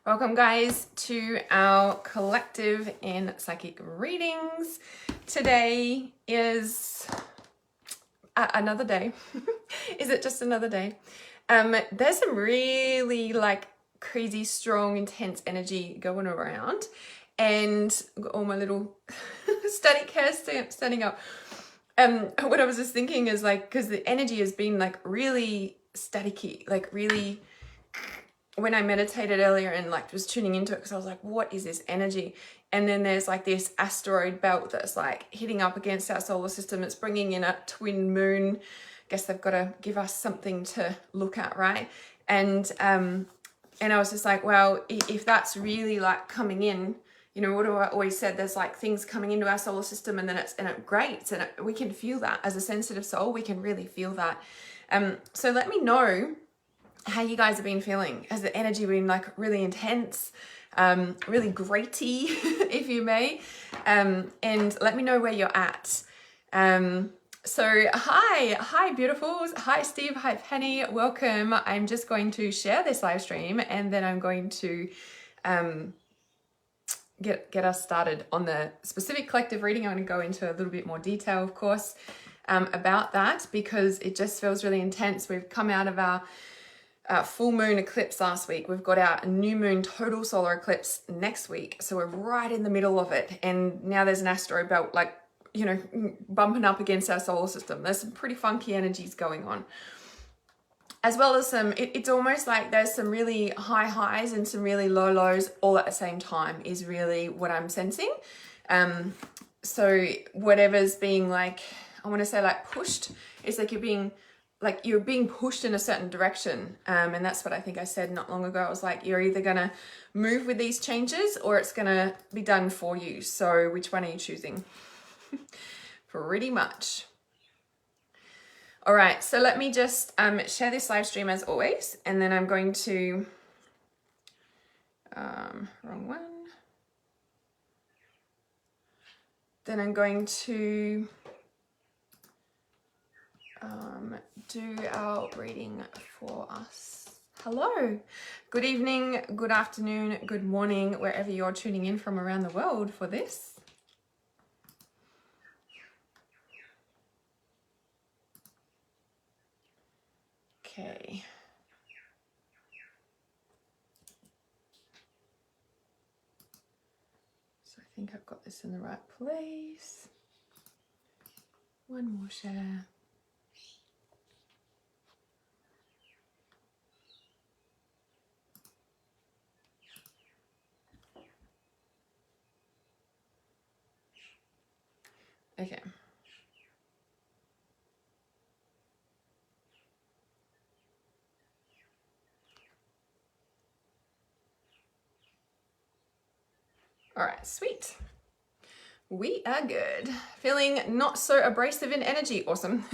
Welcome guys to our collective and psychic readings. Today is another day. Is it just another day? There's some really crazy, strong, intense energy going around, and I've got all my little static hair standing up. What I was just thinking is because the energy has been really staticky, really. When I meditated earlier and was tuning into it, because I was like, what is this energy? And then there's this asteroid belt that's hitting up against our solar system. It's bringing in a twin moon. Guess they've got to give us something to look at, right? And I was just like, well, if that's really coming in, what do I always said? There's things coming into our solar system, and then it grates, and we can feel that as a sensitive soul. We can really feel that. So let me know how you guys have been feeling. Has the energy been really intense, really graty, if you may? And let me know where you're at. So hi beautifuls. Hi Steve, hi Penny, welcome. I'm just going to share this live stream, and then I'm going to get us started on the specific collective reading. I'm going to go into a little bit more detail, of course, about that, because it just feels really intense. We've come out of our full moon eclipse last week. We've got our new moon total solar eclipse next week. So we're right in the middle of it. And now there's an asteroid belt, bumping up against our solar system. There's some pretty funky energies going on. As well as it's almost like there's some really high highs and some really low lows all at the same time is really what I'm sensing. So whatever's being I want to say pushed, it's you're being pushed in a certain direction. And that's what I think I said not long ago. I was you're either going to move with these changes or it's going to be done for you. So which one are you choosing? Pretty much. All right. So let me just share this live stream as always. And then I'm going to, wrong one. Then I'm going to do our reading for us. Hello, good evening, good afternoon, good morning, wherever you're tuning in from around the world for this. Okay. So I think I've got this in the right place. One more share. Okay. All right, sweet. We are good. Feeling not so abrasive in energy. Awesome.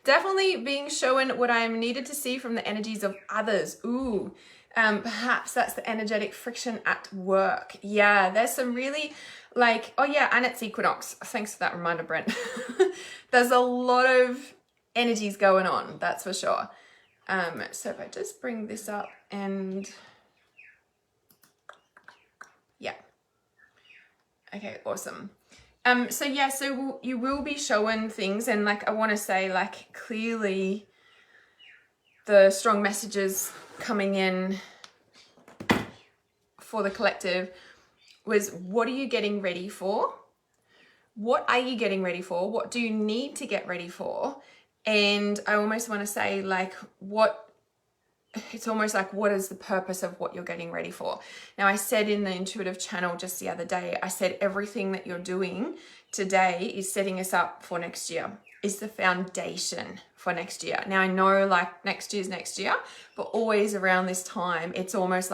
Definitely being shown what I am needed to see from the energies of others. Ooh, perhaps that's the energetic friction at work. Yeah, there's some really oh yeah, and it's equinox. Thanks for that reminder, Brent. There's a lot of energies going on, that's for sure. So if I just bring this up and yeah. Okay, awesome. So yeah, so you will be showing things, and I want to say clearly the strong messages coming in for the collective was, what are you getting ready for? What are you getting ready for? What do you need to get ready for? And I almost want to say it's almost what is the purpose of what you're getting ready for? Now, I said in the intuitive channel just the other day, I said everything that you're doing today is setting us up for next year, is the foundation for next year. Now, I know next year's next year, but always around this time, it's almost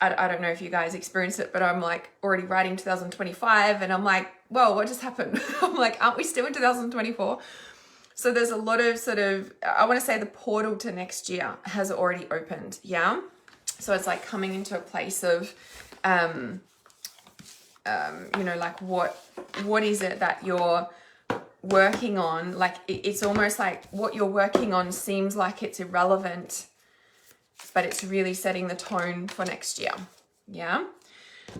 I don't know if you guys experience it, but I'm already writing 2025 and I'm whoa, what just happened? I'm aren't we still in 2024? So there's a lot of I want to say the portal to next year has already opened. Yeah. So it's coming into a place of, what is it that you're working on? It's almost what you're working on seems like it's irrelevant but it's really setting the tone for next year. Yeah.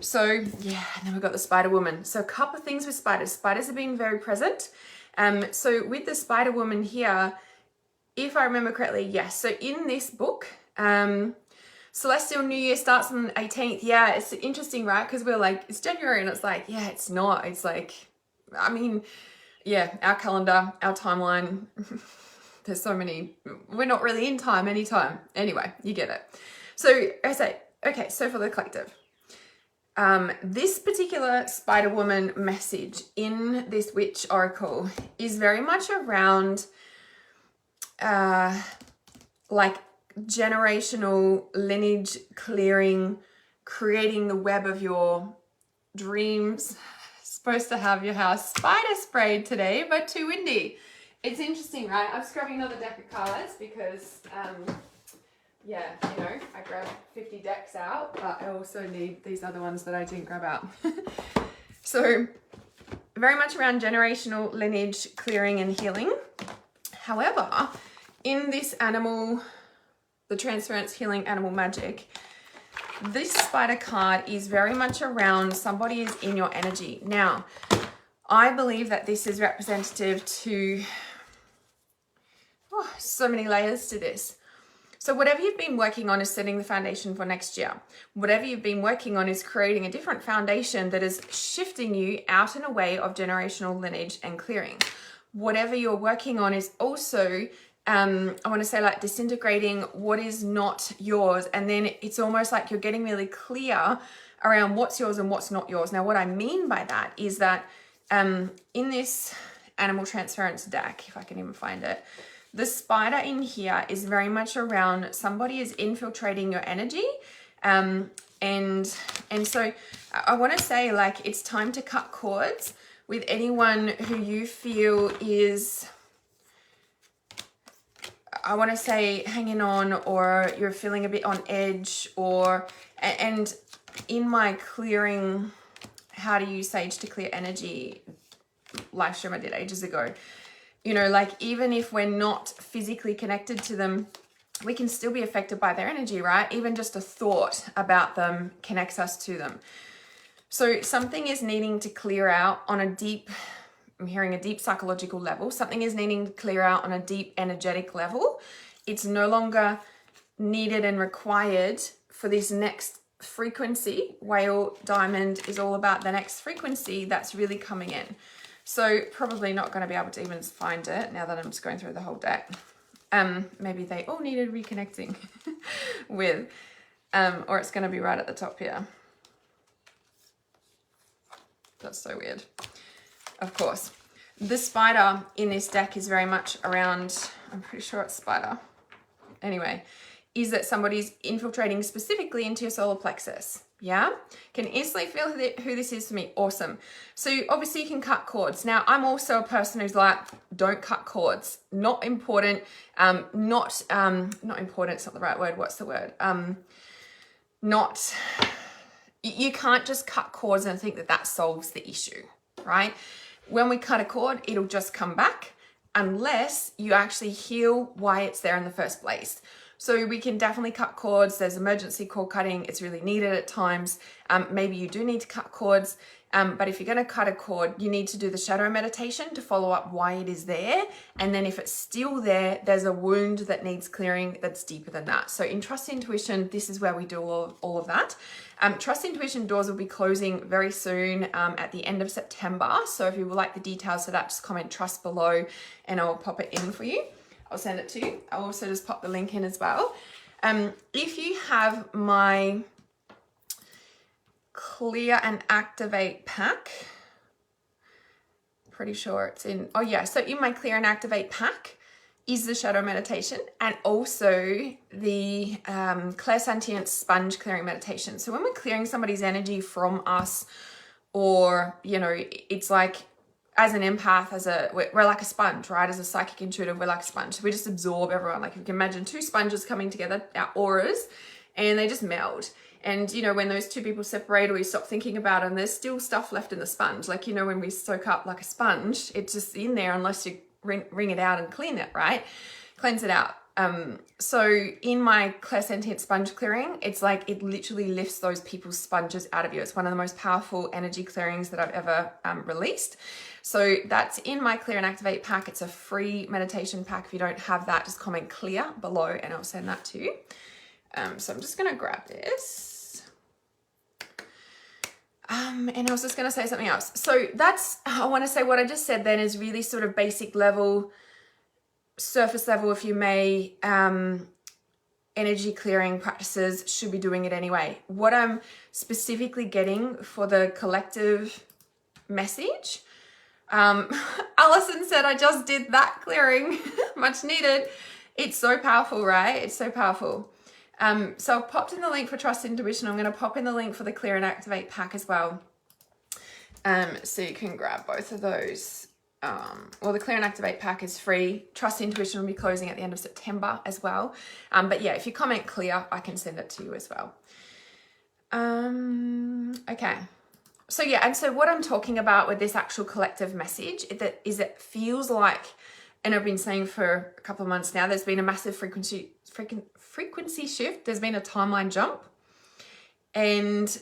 So yeah, and then we've got the Spider Woman. So a couple of things with spiders. Spiders have been very present. So with the Spider Woman here, if I remember correctly, yes. So in this book, Celestial New Year starts on the 18th. Yeah, it's interesting, right? Because we're like, it's January, and it's like, yeah, it's not. It's like, I mean, yeah, our calendar, our timeline, there's so many, we're not really in time anytime. Anyway, you get it. So I say, okay, so for the collective, this particular Spider Woman message in this Witch Oracle is very much around like generational lineage clearing, creating the web of your dreams. Supposed to have your house spider sprayed today, but too windy. It's interesting, right? I'm scrubbing another deck of cards because yeah, you know, I grabbed 50 decks out, but I also need these other ones that I didn't grab out. So very much around generational lineage clearing and healing. However, in this animal, the Transference Healing Animal Magic, this spider card is very much around somebody is in your energy. Now, I believe that this is representative to so many layers to this. So whatever you've been working on is setting the foundation for next year. Whatever you've been working on is creating a different foundation that is shifting you out and away of generational lineage and clearing. Whatever you're working on is also, I want to say, like disintegrating what is not yours. And then it's almost like you're getting really clear around what's yours and what's not yours. Now, what I mean by that is that in this animal transference deck, if I can even find it, the spider in here is very much around somebody is infiltrating your energy. And so I want to say, like, it's time to cut cords with anyone who you feel is, I want to say, hanging on, or you're feeling a bit on edge, or, and in my clearing, how to use sage to clear energy live stream I did ages ago, you know, like, even if we're not physically connected to them, we can still be affected by their energy, right? Even just a thought about them connects us to them. So something is needing to clear out on a deep, I'm hearing a deep psychological level. Something is needing to clear out on a deep energetic level. It's no longer needed and required for this next frequency. Whale Diamond is all about the next frequency that's really coming in. So probably not going to be able to even find it now that I'm just going through the whole deck. Maybe they all needed reconnecting with, or it's going to be right at the top here. That's so weird. Of course, the spider in this deck is very much around, I'm pretty sure it's spider. Anyway, is that somebody's infiltrating specifically into your solar plexus. Yeah, can instantly feel who this is for me. Awesome. So obviously you can cut cords. Now, I'm also a person who's like, don't cut cords. Not important. Not important. It's not the right word. What's the word? You can't just cut cords and think that that solves the issue, right? When we cut a cord, it'll just come back unless you actually heal why it's there in the first place. So we can definitely cut cords. There's emergency cord cutting. It's really needed at times. Maybe you do need to cut cords. But if you're going to cut a cord, you need to do the shadow meditation to follow up why it is there. And then if it's still there, there's a wound that needs clearing that's deeper than that. So in Trust Intuition, this is where we do all of that. Trust Intuition doors will be closing very soon at the end of September. So if you would like the details for that, just comment trust below and I'll pop it in for you. I'll send it to you. I'll also just pop the link in as well. If you have my Clear and Activate pack, pretty sure it's in, oh yeah, so in my Clear and Activate pack is the shadow meditation and also the clairsentient sponge clearing meditation. So when we're clearing somebody's energy from us, or, you know, it's like, as an empath, we're like a sponge, right? As a psychic intuitive, we're like a sponge. So we just absorb everyone. Like, you can imagine two sponges coming together, our auras, and they just meld. And, you know, when those two people separate or you stop thinking about it, and there's still stuff left in the sponge. Like, you know, when we soak up like a sponge, it's just in there unless you wring it out and clean it, right? Cleanse it out. So in my clairsentient sponge clearing, it's like it literally lifts those people's sponges out of you. It's one of the most powerful energy clearings that I've ever released. So that's in my Clear and Activate pack. It's a free meditation pack. If you don't have that, just comment clear below and I'll send that to you. So I'm just going to grab this. And I was just going to say something else. So that's, I want to say what I just said then is really sort of basic level, surface level, if you may, energy clearing practices, should be doing it anyway. What I'm specifically getting for the collective message, Alison said, I just did that clearing, much needed. It's so powerful, right? It's so powerful. So I've popped in the link for Trust Intuition. I'm going to pop in the link for the Clear and Activate pack as well. So you can grab both of those. Well, the Clear and Activate pack is free. Trust Intuition will be closing at the end of September as well. But yeah, if you comment clear, I can send it to you as well. Okay. So yeah, and so what I'm talking about with this actual collective message is it feels like, and I've been saying for a couple of months now, there's been a massive frequency shift. There's been a timeline jump. And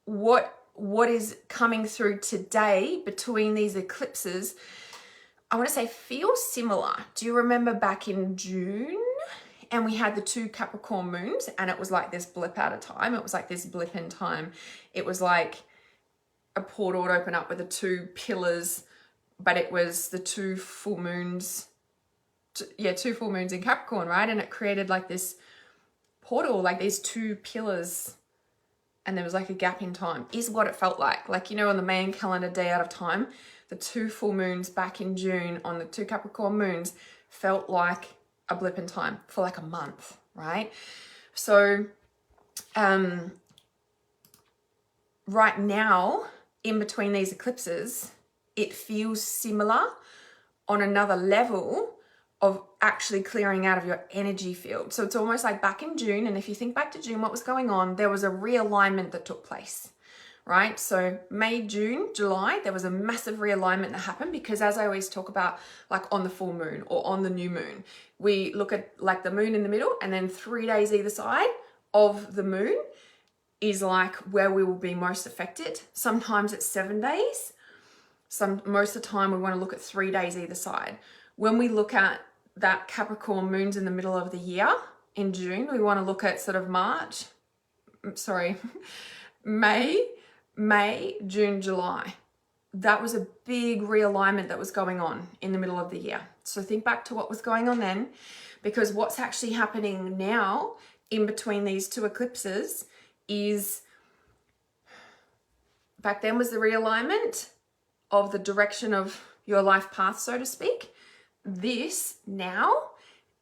what is coming through today between these eclipses, I want to say feels similar. Do you remember back in June and we had the 2 Capricorn moons and it was like this blip out of time? It was like this blip in time. It was like a portal would open up with the 2 pillars, but it was the 2 full moons. 2 full moons in Capricorn, right? And it created like this portal, like these 2 pillars, and there was like a gap in time, is what it felt like. Like, you know, on the Mayan calendar, day out of time, the 2 full moons back in June on the 2 Capricorn moons felt like a blip in time for like a month, right? So right now, in between these eclipses, it feels similar on another level of actually clearing out of your energy field. So it's almost like back in June, and if you think back to June, what was going on? There was a realignment that took place, right? So May, June, July, there was a massive realignment that happened because, as I always talk about, like on the full moon or on the new moon, we look at like the moon in the middle and then 3 days either side of the moon is like where we will be most affected. Sometimes it's 7 days. Most of the time we want to look at 3 days either side. When we look at that Capricorn moon's in the middle of the year in June, we want to look at sort of May, June, July. That was a big realignment that was going on in the middle of the year. So think back to what was going on then, because what's actually happening now in between these 2 eclipses is, back then was the realignment of the direction of your life path, so to speak. This now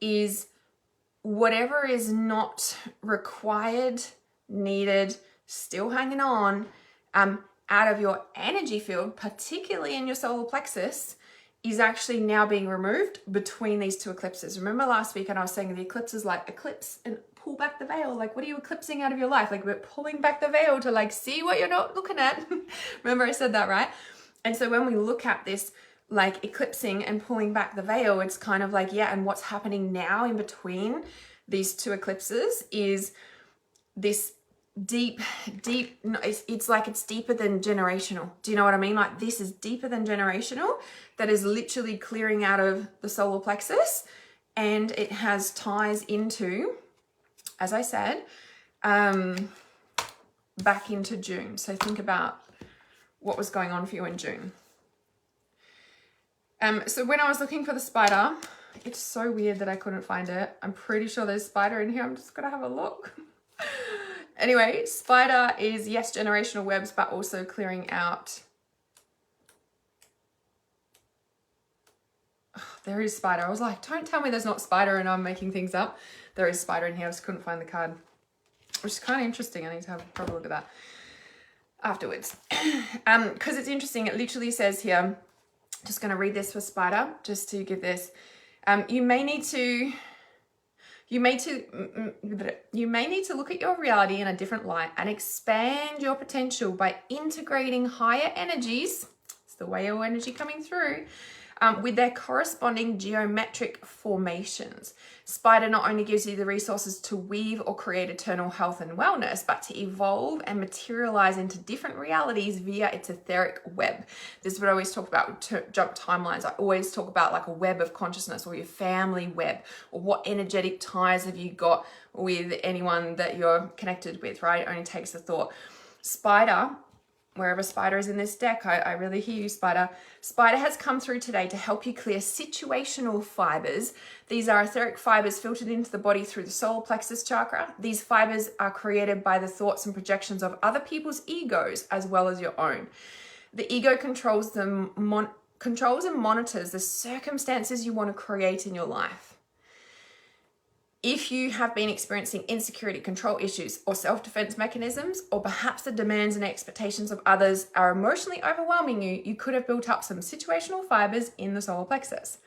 is whatever is not required, needed, still hanging on out of your energy field, particularly in your solar plexus, is actually now being removed between these 2 eclipses. Remember last week and I was saying the eclipse is like eclipse and pull back the veil. Like, what are you eclipsing out of your life? Like, we're pulling back the veil to like see what you're not looking at. Remember I said that, right? And so when we look at this, like eclipsing and pulling back the veil, it's kind of like, yeah, and what's happening now in between these 2 eclipses is this deep, it's like it's deeper than generational. Do you know what I mean? Like, this is deeper than generational, that is literally clearing out of the solar plexus, and it has ties into, as I said, back into June. So think about what was going on for you in June. So when I was looking for the spider, it's so weird that I couldn't find it. I'm pretty sure there's spider in here. I'm just gonna have a look. Anyway, spider is, yes, generational webs, but also clearing out. Oh, there is spider. I was like, don't tell me there's not spider and I'm making things up. There is spider in here. I just couldn't find the card, which is kind of interesting. I need to have a proper look at that afterwards. Because it's interesting. It literally says here, just going to read this for spider, just to give this. You may need to look at your reality in a different light and expand your potential by integrating higher energies. It's the way your energy coming through. with their corresponding geometric formations. Spider not only gives you the resources to weave or create eternal health and wellness, but to evolve and materialize into different realities via its etheric web. This is what I always talk about with jump timelines. I always talk about like a web of consciousness, or your family web, or what energetic ties have you got with anyone that you're connected with, right? It only takes a thought. Spider, wherever Spider is in this deck, I really hear you, Spider. Spider has come through today to help you clear situational fibers. These are etheric fibers filtered into the body through the solar plexus chakra. These fibers are created by the thoughts and projections of other people's egos as well as your own. The ego controls and monitors the circumstances you want to create in your life. If you have been experiencing insecurity, control issues, or self-defense mechanisms, or perhaps the demands and expectations of others are emotionally overwhelming you, you could have built up some situational fibers in the solar plexus.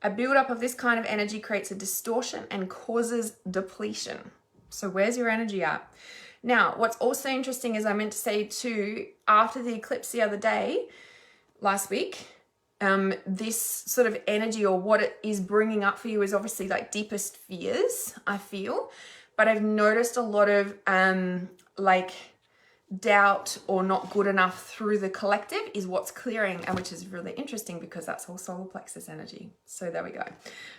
A buildup of this kind of energy creates a distortion and causes depletion. So where's your energy at? Now, what's also interesting is I meant to say too, after the eclipse the other day, last week, this sort of energy, or what it is bringing up for you, is obviously like deepest fears, I feel. But I've noticed a lot of like doubt or not good enough through the collective is what's clearing, and which is really interesting because that's all solar plexus energy. So there we go.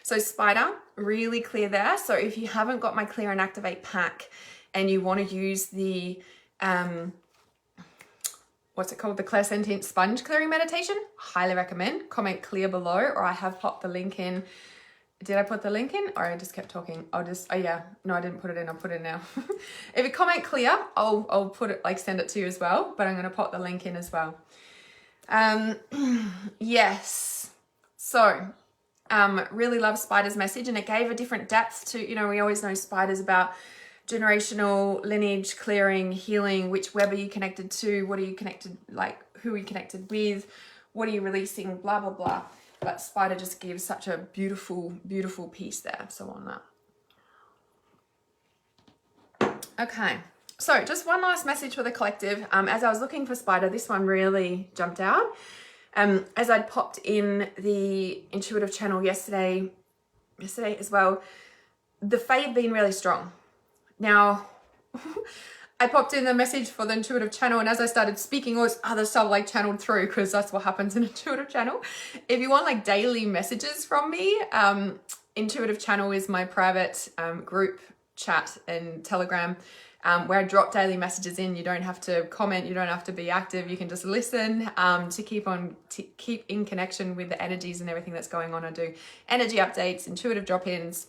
So Spider, really clear there. So if you haven't got my Clear and Activate pack and you want to use the what's it called? The clairsentient sponge clearing meditation. Highly recommend. Comment clear below, or I have popped the link in. Did I put the link in, or I just kept talking? Oh yeah. No, I didn't put it in. I'll put it in now. If you comment clear, I'll put it, like send it to you as well, but I'm going to pop the link in as well. Yes. So, really love Spider's message, and it gave a different depth to, you know, we always know Spider's about generational lineage clearing, healing. Which web are you connected to? What are you connected, like who are you connected with? What are you releasing? Blah, blah, blah. But Spider just gives such a beautiful, beautiful piece there. So on that. Okay. So just one last message for the collective. As I was looking for Spider, this one really jumped out. As I'd popped in the intuitive channel yesterday as well, the Fae have been really strong. Now, I popped in the message for the intuitive channel, and as I started speaking, all this other stuff like channeled through, because that's what happens in intuitive channel. If you want like daily messages from me, intuitive channel is my private group chat and Telegram, where I drop daily messages in. You don't have to comment, you don't have to be active, you can just listen to keep in connection with the energies and everything that's going on. I do energy updates, intuitive drop-ins,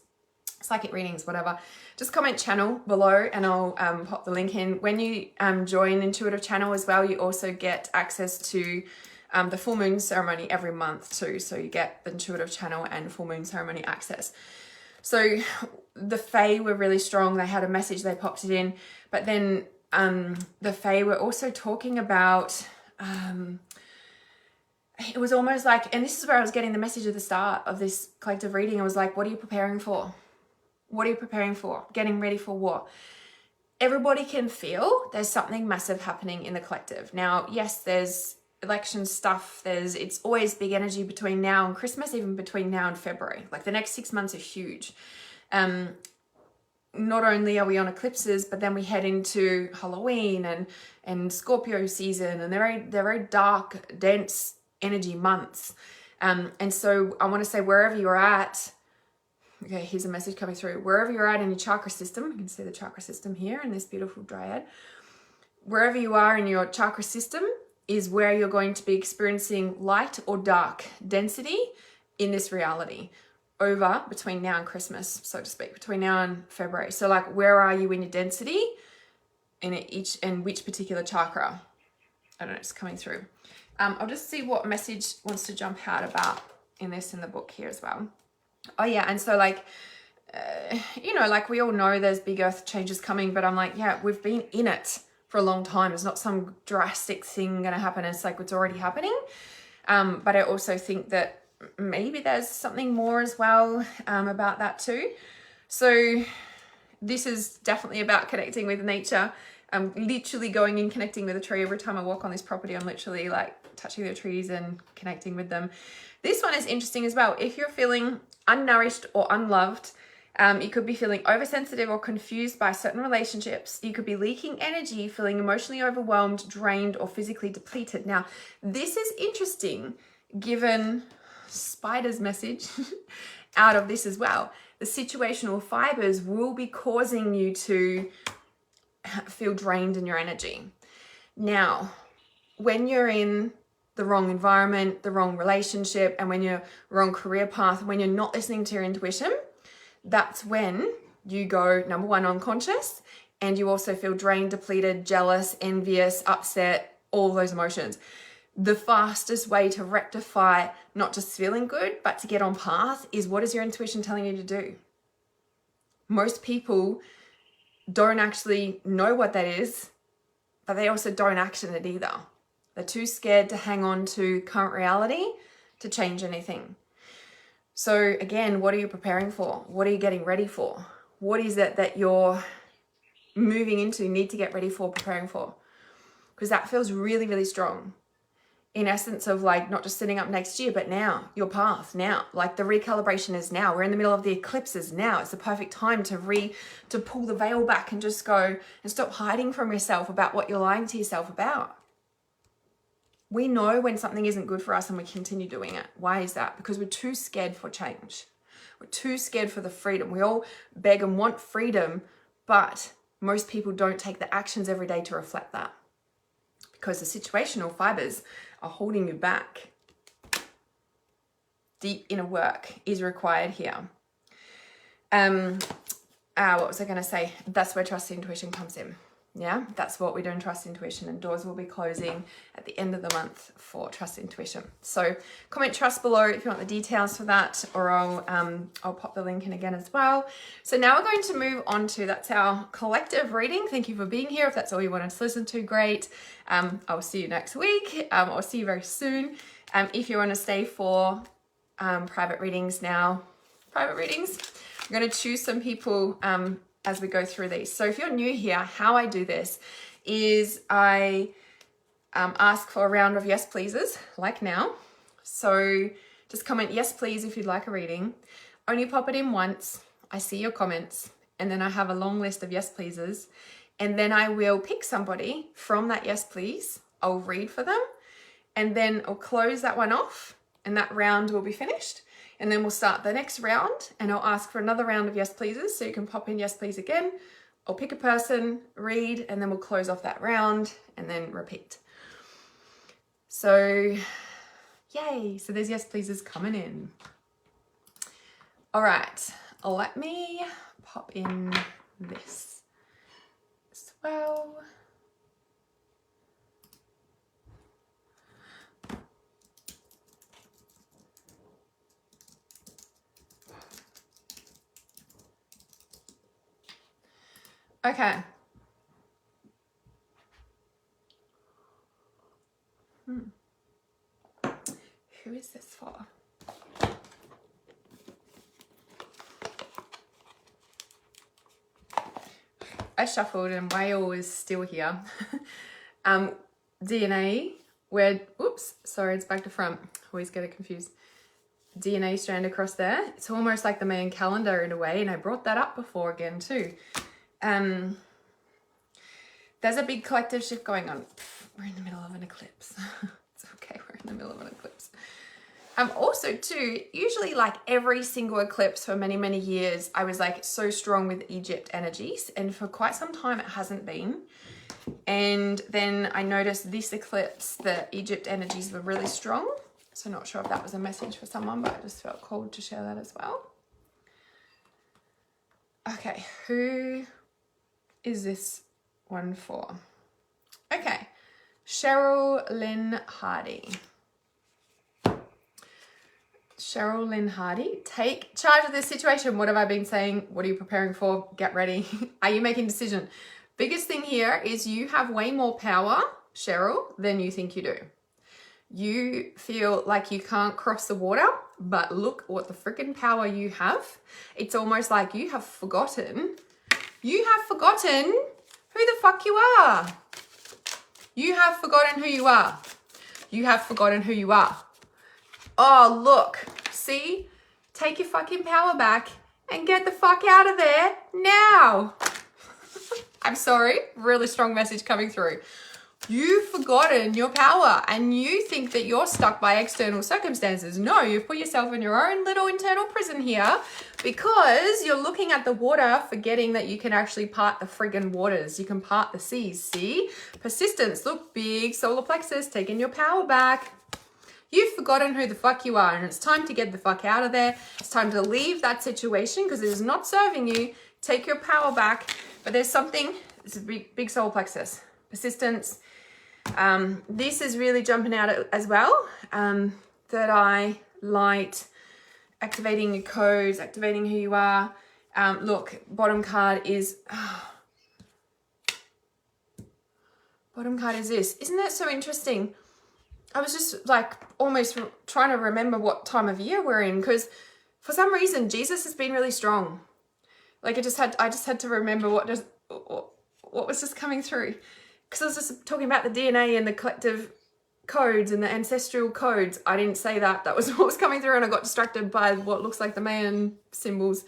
psychic readings, whatever. Just comment channel below and I'll pop the link in. When you join intuitive channel as well, you also get access to the full moon ceremony every month too. So you get the intuitive channel and full moon ceremony access. So the Fae were really strong. They had a message, they popped it in, but then the Fae were also talking about, it was almost like, and this is where I was getting the message at the start of this collective reading. I was like, what are you preparing for? What are you preparing for? Getting ready for what? Everybody can feel there's something massive happening in the collective. Now, yes, there's election stuff. It's always big energy between now and Christmas, even between now and February. Like the next 6 months are huge. Not only are we on eclipses, but then we head into Halloween and Scorpio season, and they're very dark, dense energy months. And so I want to say, wherever you're at, okay, here's a message coming through. Wherever you're at in your chakra system, you can see the chakra system here in this beautiful dryad. Wherever you are in your chakra system is where you're going to be experiencing light or dark density in this reality over between now and Christmas, so to speak, between now and February. So like, where are you in your density in which particular chakra? I don't know, it's coming through. I'll just see what message wants to jump out about in the book here as well. Oh yeah, and so like, you know, like we all know there's big earth changes coming, but I'm like, yeah, we've been in it for a long time. It's not some drastic thing going to happen. It's like it's already happening. But I also think that maybe there's something more as well about that too. So this is definitely about connecting with nature. I'm literally going and connecting with a tree every time I walk on this property. I'm literally like touching the trees and connecting with them. This one is interesting as well. If you're feeling unnourished or unloved, you could be feeling oversensitive or confused by certain relationships. You could be leaking energy, feeling emotionally overwhelmed, drained, or physically depleted. Now, this is interesting given Spider's message out of this as well. The situational fibers will be causing you to feel drained in your energy. Now, when you're in the wrong environment, the wrong relationship, and when you're wrong career path, when you're not listening to your intuition, that's when you go, number one, unconscious, and you also feel drained, depleted, jealous, envious, upset, all those emotions. The fastest way to rectify not just feeling good, but to get on path is, what is your intuition telling you to do? Most people don't actually know what that is, but they also don't action it either. They're too scared to hang on to current reality to change anything. So again, what are you preparing for? What are you getting ready for? What is it that you're moving into, need to get ready for, preparing for? Because that feels really, really strong. In essence of like, not just sitting up next year, but now, your path now. Like the recalibration is now. We're in the middle of the eclipses now. It's the perfect time to pull the veil back and just go and stop hiding from yourself about what you're lying to yourself about. We know when something isn't good for us and we continue doing it. Why is that? Because we're too scared for change. We're too scared for the freedom. We all beg and want freedom, but most people don't take the actions every day to reflect that. Because the situational fibers are holding you back. Deep inner work is required here. What was I going to say? That's where trust intuition comes in. Yeah, that's what we do in Trust Intuition, and doors will be closing at the end of the month for Trust Intuition. So comment trust below if you want the details for that, or I'll pop the link in again as well. So now we're going to move on to, that's our collective reading. Thank you for being here. If that's all you wanted to listen to, great. I'll see you next week. I'll see you very soon. If you want to stay for private readings now, I'm going to choose some people as we go through these. So if you're new here, how I do this is I ask for a round of yes pleases, like now. So just comment yes please if you'd like a reading. Only pop it in once. I see your comments, and then I have a long list of yes pleases, and then I will pick somebody from that yes please. I'll read for them, and then I'll close that one off, and that round will be finished. And then we'll start the next round, and I'll ask for another round of yes pleases. So you can pop in yes please again. I'll pick a person, read, and then we'll close off that round and then repeat. So yay. So there's yes pleases coming in. All right. Let me pop in this as well. Okay. Who is this for? I shuffled and Whale is still here. DNA, where, oops, sorry, it's back to front. Always get it confused. DNA strand across there. It's almost like the Mayan calendar in a way, and I brought that up before again too. There's a big collective shift going on. We're in the middle of an eclipse. It's okay, we're in the middle of an eclipse. Also too, usually like every single eclipse for many, many years, I was like so strong with Egypt energies, and for quite some time it hasn't been. And then I noticed this eclipse, the Egypt energies were really strong. So not sure if that was a message for someone, but I just felt called to share that as well. Okay, who is this one for? Okay, Cheryl Lynn Hardy. Cheryl Lynn Hardy, take charge of this situation. What have I been saying? What are you preparing for? Get ready. Are you making a decision? Biggest thing here is you have way more power, Cheryl, than you think you do. You feel like you can't cross the water, but look what the freaking power you have. It's almost like you have forgotten who the fuck you are. You have forgotten who you are. You have forgotten who you are. Oh, look. See? Take your fucking power back and get the fuck out of there now. I'm sorry. Really strong message coming through. You've forgotten your power and you think that you're stuck by external circumstances. No, you've put yourself in your own little internal prison here because you're looking at the water, forgetting that you can actually part the friggin' waters. You can part the seas. See? Persistence. Look, big solar plexus, taking your power back. You've forgotten who the fuck you are and it's time to get the fuck out of there. It's time to leave that situation because it is not serving you. Take your power back. But there's something, it's a big solar plexus. Persistence. This is really jumping out as well, that I liked. Activating your codes, activating who you are. Look, bottom card is this. Isn't that so interesting? I was just like almost trying to remember what time of year we're in because for some reason Jesus has been really strong. Like I just had to remember what was just coming through. Because I was just talking about the DNA and the collective codes and the ancestral codes. I didn't say that. That was what was coming through and I got distracted by what looks like the Mayan symbols,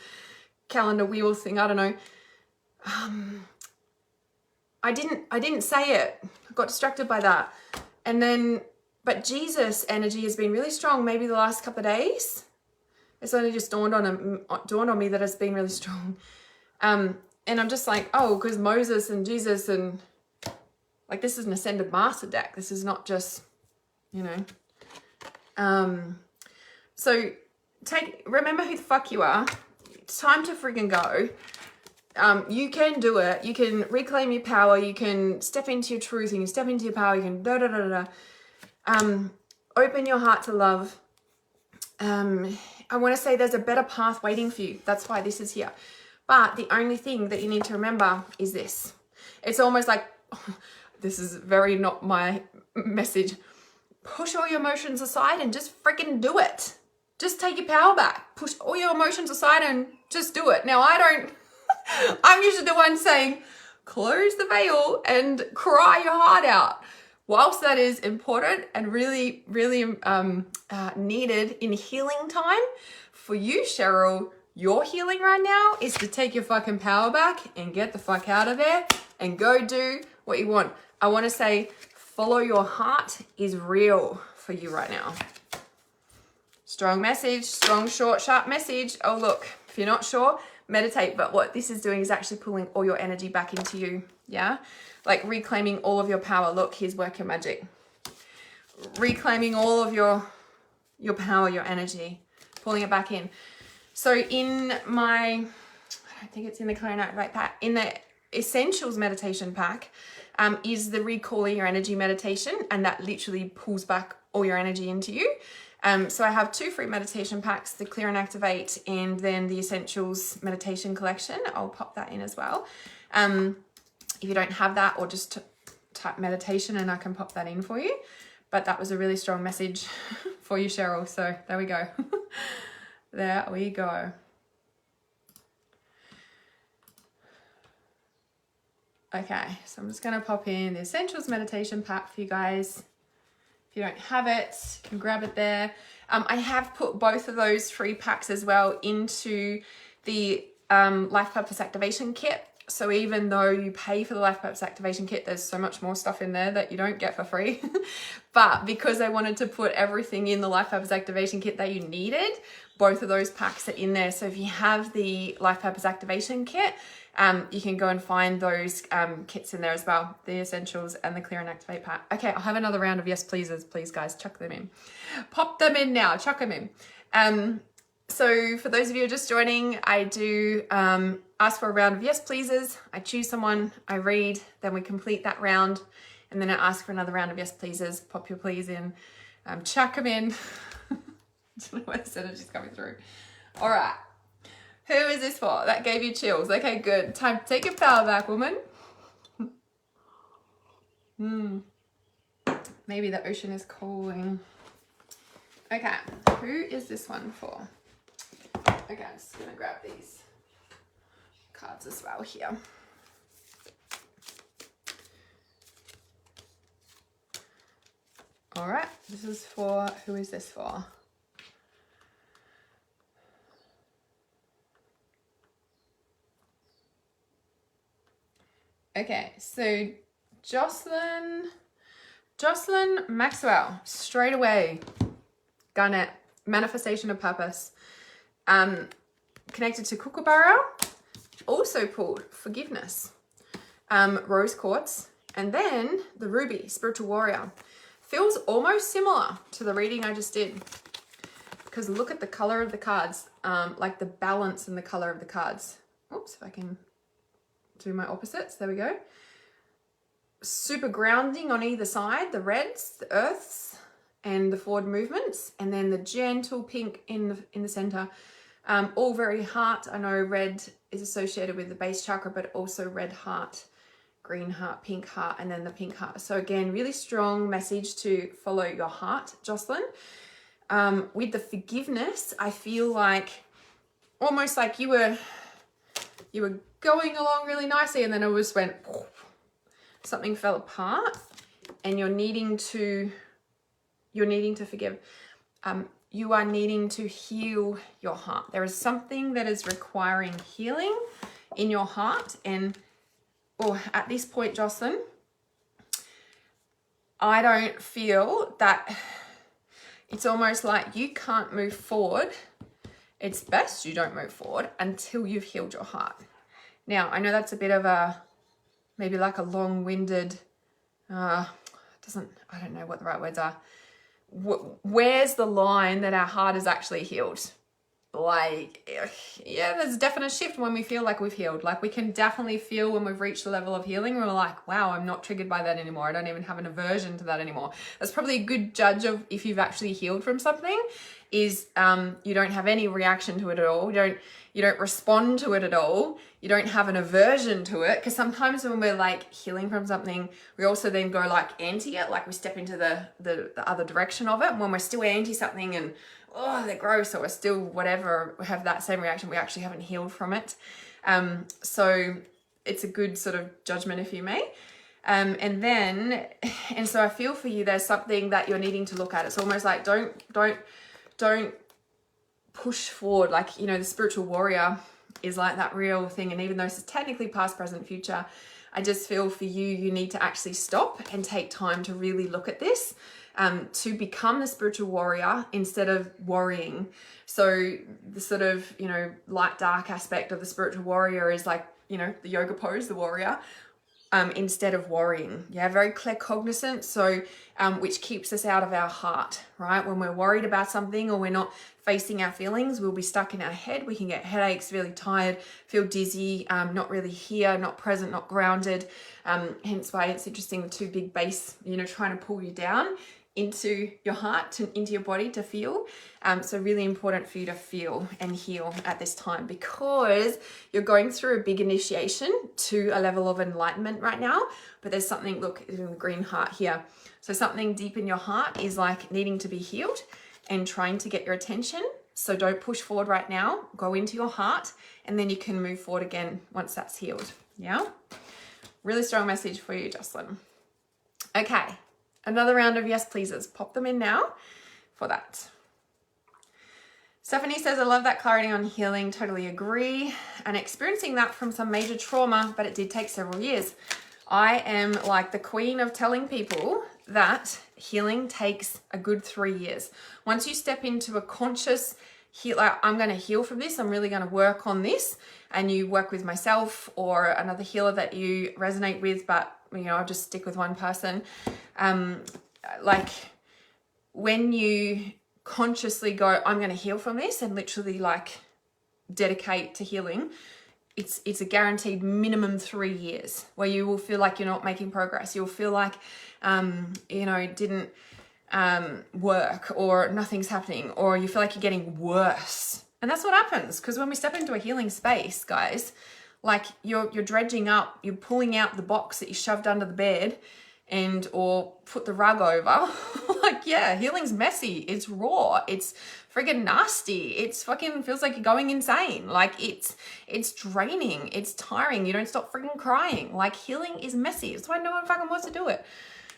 calendar wheel thing. I don't know. I didn't say it. I got distracted by that. And then, but Jesus energy has been really strong maybe the last couple of days. It's only just dawned on me that it's been really strong. And I'm just like, oh, because Moses and Jesus and like this is an ascended master deck. This is not just, you know. So remember who the fuck you are. It's time to friggin' go. You can do it. You can reclaim your power. You can step into your truth. You can step into your power. You can open your heart to love. I want to say there's a better path waiting for you. That's why this is here. But the only thing that you need to remember is this. It's almost like, this is very not my message. Push all your emotions aside and just freaking do it. Just take your power back. Push all your emotions aside and just do it. Now, I'm usually the one saying, close the veil and cry your heart out. Whilst that is important and really, really needed in healing time, for you, Cheryl, your healing right now is to take your fucking power back and get the fuck out of there and go do what you want. I want to say follow your heart is real for you right now. Strong message, strong, short, sharp message. Oh, look, if you're not sure, meditate. But what this is doing is actually pulling all your energy back into you. Yeah. Like reclaiming all of your power. Look, here's work your magic. Reclaiming all of your power, your energy, pulling it back in. So in my, I don't think it's in the Clear and Activate pack, in the Essentials meditation pack is the Recalling Your Energy meditation, and that literally pulls back all your energy into you. So I have 2 free meditation packs, the Clear and Activate and then the Essentials meditation collection. I'll pop that in as well. If you don't have that, or just type meditation and I can pop that in for you. But that was a really strong message for you, Cheryl. So there we go. There we go. Okay, so I'm just going to pop in the Essentials meditation pack for you guys. If you don't have it, you can grab it there. I have put both of those free packs as well into the Life Purpose Activation Kit. So even though you pay for the Life Purpose Activation Kit, there's so much more stuff in there that you don't get for free. But because I wanted to put everything in the Life Purpose Activation Kit that you needed, both of those packs are in there. So if you have the Life Purpose Activation Kit, you can go and find those kits in there as well, the Essentials and the Clear and Activate pack. Okay, I'll have another round of yes pleases, please guys, chuck them in. Pop them in now, chuck them in. So for those of you who are just joining, I do ask for a round of yes pleases. I choose someone, I read, then we complete that round, and then I ask for another round of yes pleases. Pop your please in, chuck them in. I don't know where this energy's coming through. All right. Who is this for? That gave you chills. Okay, good. Time to take your power back, woman. Maybe the ocean is calling. Okay, who is this one for? Okay, I'm just gonna grab these cards as well here. All right, this is for, who is this for? Okay, so Jocelyn Maxwell, straight away, Garnet, manifestation of purpose. Connected to Kookaburra, also pulled forgiveness, rose quartz, and then the ruby, spiritual warrior. Feels almost similar to the reading I just did, because look at the color of the cards, like the balance in the color of the cards. Oops, if I can do my opposites, there we go. Super grounding on either side, the reds, the earths, and the forward movements, and then the gentle pink in the center. All very heart. I know red is associated with the base chakra, but also red heart, green heart, pink heart, and then the pink heart. So again, really strong message to follow your heart, Jocelyn. With the forgiveness, I feel like almost like you were going along really nicely, and then it just went, something fell apart, and you're needing to forgive. You are needing to heal your heart. There is something that is requiring healing in your heart, and at this point, Jocelyn, I don't feel that, it's almost like you can't move forward. It's best you don't move forward until you've healed your heart. Now, I know that's a bit of a, maybe like a long-winded, I don't know what the right words are. Where's the line that our heart is actually healed? Like, yeah, there's a definite shift when we feel like we've healed. Like, we can definitely feel when we've reached the level of healing, we're like, wow, I'm not triggered by that anymore. I don't even have an aversion to that anymore. That's probably a good judge of if you've actually healed from something, is you don't have any reaction to it at all. You don't respond to it at all. You don't have an aversion to it. Because sometimes when we're like healing from something, we also then go like anti it, like we step into the other direction of it. And when we're still anti something and, oh, they're gross, or we're still whatever, we have that same reaction, we actually haven't healed from it. So it's a good sort of judgment, if you may. And so I feel for you, there's something that you're needing to look at. It's almost like don't push forward. Like, you know, the spiritual warrior is like that real thing. And even though it's technically past, present, future, I just feel for you, you need to actually stop and take time to really look at this, to become the spiritual warrior instead of worrying. So the sort of, you know, light dark aspect of the spiritual warrior is like, you know, the yoga pose, the warrior, instead of worrying. Yeah, very claircognizant. So, which keeps us out of our heart, right? When we're worried about something or we're not facing our feelings, we'll be stuck in our head. We can get headaches, really tired, feel dizzy, not really here, not present, not grounded. Hence why it's interesting, the two big base, you know, trying to pull you down into your heart, into your body to feel. So really important for you to feel and heal at this time, because you're going through a big initiation to a level of enlightenment right now. But there's something, look, in the green heart here. So something deep in your heart is like needing to be healed and trying to get your attention. So don't push forward right now. Go into your heart, and then you can move forward again once that's healed. Yeah? Really strong message for you, Jocelyn. Okay. Another round of yes pleases. Pop them in now for that. Stephanie says, I love that clarity on healing. Totally agree. And experiencing that from some major trauma, but it did take several years. I am like the queen of telling people that healing takes a good 3 years. Once you step into a conscious heal, like, I'm going to heal from this, I'm really going to work on this, and you work with myself or another healer that you resonate with, but you know, I'll just stick with one person. Like, when you consciously go, I'm going to heal from this, and literally like dedicate to healing, it's a guaranteed minimum 3 years where you will feel like you're not making progress. You'll feel like, you know, it didn't work, or nothing's happening, or you feel like you're getting worse. And that's what happens, because when we step into a healing space, guys, like you're dredging up, you're pulling out the box that you shoved under the bed and or put the rug over. Like, yeah, healing's messy. It's raw. It's friggin' nasty. It's fucking feels like you're going insane. Like it's draining. It's tiring. You don't stop friggin' crying. Like, healing is messy. That's why no one fucking wants to do it.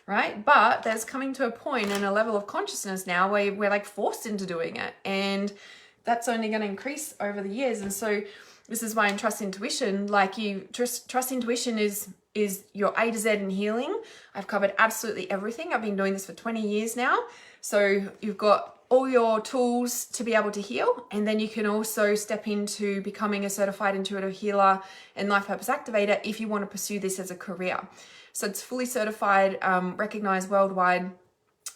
right? But there's coming to a point and a level of consciousness now where we're like forced into doing it, and that's only going to increase over the years. And so this is why in Trust Intuition, like you trust intuition is your A to Z in healing. I've covered absolutely everything. I've been doing this for 20 years now. So you've got all your tools to be able to heal, and then you can also step into becoming a certified intuitive healer and life purpose activator if you want to pursue this as a career. So it's fully certified, recognized worldwide.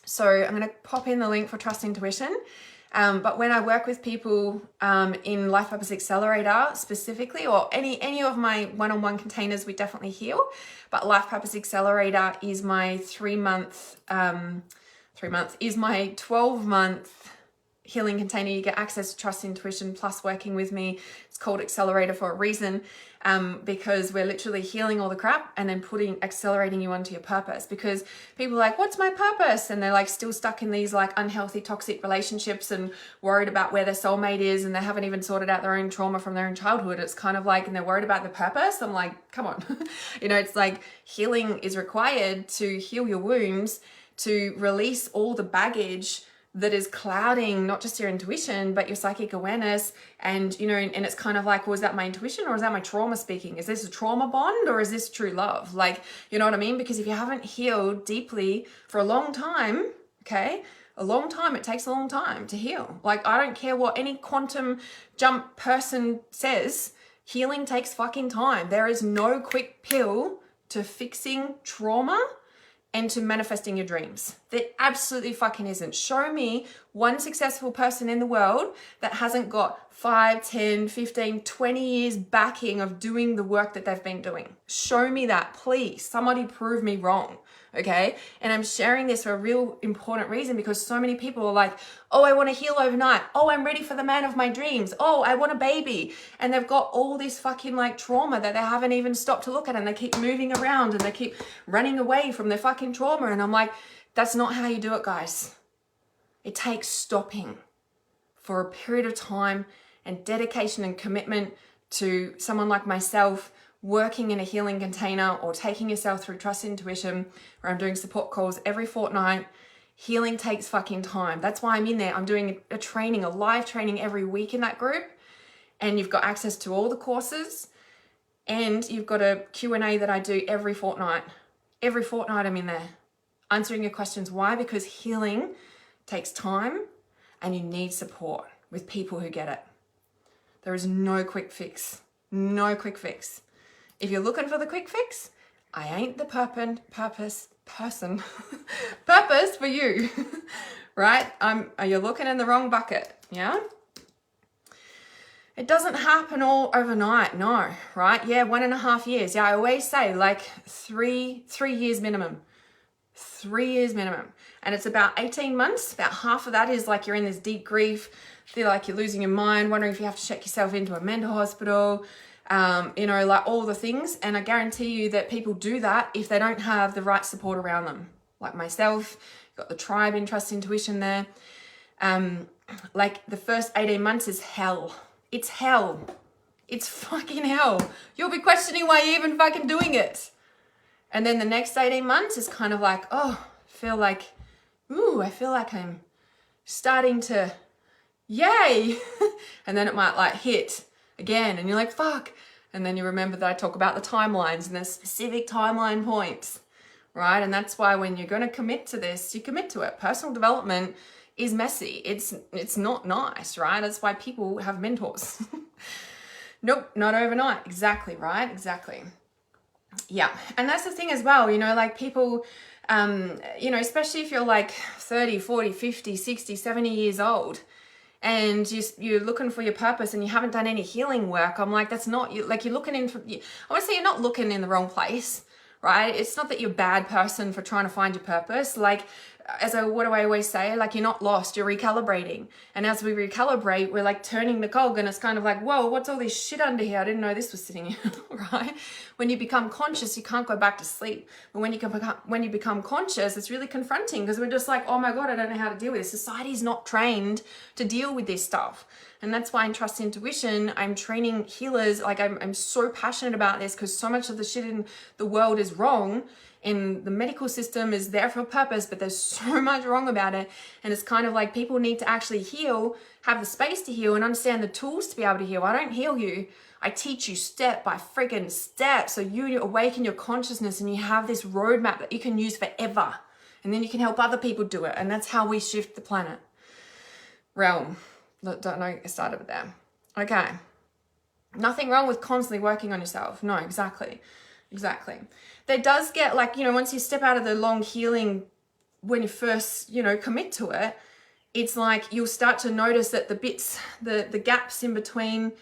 So I'm going to pop in the link for Trust Intuition. But when I work with people in Life Purpose Accelerator specifically, or any of my one-on-one containers, we definitely heal. But Life Purpose Accelerator is my 12-month healing container. You get access to Trust Intuition plus working with me. It's called Accelerator for a reason, because we're literally healing all the crap and then accelerating you onto your purpose. Because people are like, what's my purpose? And they're like still stuck in these like unhealthy, toxic relationships and worried about where their soulmate is, and they haven't even sorted out their own trauma from their own childhood. It's kind of like, and they're worried about the purpose. I'm like, come on. It's like healing is required to heal your wounds, to release all the baggage that is clouding not just your intuition, but your psychic awareness. And, and it's kind of like, was that my intuition or is that my trauma speaking? Is this a trauma bond or is this true love? Like, you know what I mean? Because if you haven't healed deeply for a long time, okay, it takes a long time to heal. Like, I don't care what any quantum jump person says, healing takes fucking time. There is no quick pill to fixing trauma and to manifesting your dreams. There absolutely fucking isn't. Show me one successful person in the world that hasn't got 5, 10, 15, 20 years backing of doing the work that they've been doing. Show me that, please. Somebody prove me wrong, okay? And I'm sharing this for a real important reason, because so many people are like, oh, I want to heal overnight. Oh, I'm ready for the man of my dreams. Oh, I want a baby. And they've got all this fucking like trauma that they haven't even stopped to look at, and they keep moving around and they keep running away from their fucking trauma. And I'm like, that's not how you do it, guys. It takes stopping for a period of time and dedication and commitment to someone like myself, working in a healing container or taking yourself through Trust Intuition, where I'm doing support calls every fortnight. Healing takes fucking time. That's why I'm in there. I'm doing a training, a live training every week in that group. And you've got access to all the courses. And you've got a Q&A that I do every fortnight. Every fortnight I'm in there answering your questions. Why? Because healing takes time and you need support with people who get it. There is no quick fix. No quick fix. If you're looking for the quick fix, I ain't the purpose for you, right? You're looking in the wrong bucket, yeah? It doesn't happen all overnight, no, right? Yeah, 1.5 years. Yeah, I always say like three years minimum. 3 years minimum. And it's about 18 months. About half of that is like you're in this deep grief, feel like you're losing your mind, wondering if you have to check yourself into a mental hospital, like all the things. And I guarantee you that people do that if they don't have the right support around them. Like myself, got the tribe in Trust Intuition there. Like the first 18 months is hell. It's hell. It's fucking hell. You'll be questioning why you're even fucking doing it. And then the next 18 months is kind of like, oh, I feel like I'm starting to, yay. And then it might like hit again and you're like, fuck. And then you remember that I talk about the timelines and the specific timeline points, right? And that's why when you're going to commit to this, you commit to it. Personal development is messy. It's not nice, right? That's why people have mentors. Nope, not overnight. Exactly, right? Exactly. Yeah. And that's the thing as well, like people, especially if you're like 30, 40, 50, 60, 70 years old and you're looking for your purpose and you haven't done any healing work. I'm like, that's not you. Like you're looking in, I want to say you're not looking in the wrong place, right? It's not that you're a bad person for trying to find your purpose. Like what do I always say? Like, you're not lost, you're recalibrating. And as we recalibrate, we're like turning the cog, and it's kind of like, whoa, what's all this shit under here? I didn't know this was sitting here, right? When you become conscious, you can't go back to sleep. But when you become conscious, it's really confronting, because we're just like, oh my God, I don't know how to deal with this. Society's not trained to deal with this stuff. And that's why in Trust Intuition, I'm training healers. Like, I'm so passionate about this, because so much of the shit in the world is wrong. And the medical system is there for a purpose, but there's so much wrong about it. And it's kind of like, people need to actually heal, have the space to heal, and understand the tools to be able to heal. I don't heal you. I teach you step by friggin' step, so you awaken your consciousness and you have this roadmap that you can use forever. And then you can help other people do it. And that's how we shift the planet. Realm. Don't know, I started with that. Okay. Nothing wrong with constantly working on yourself. No, exactly. There does get, like, you know, once you step out of the long healing, when you first, you know, commit to it, it's like you'll start to notice that the bits, the gaps in between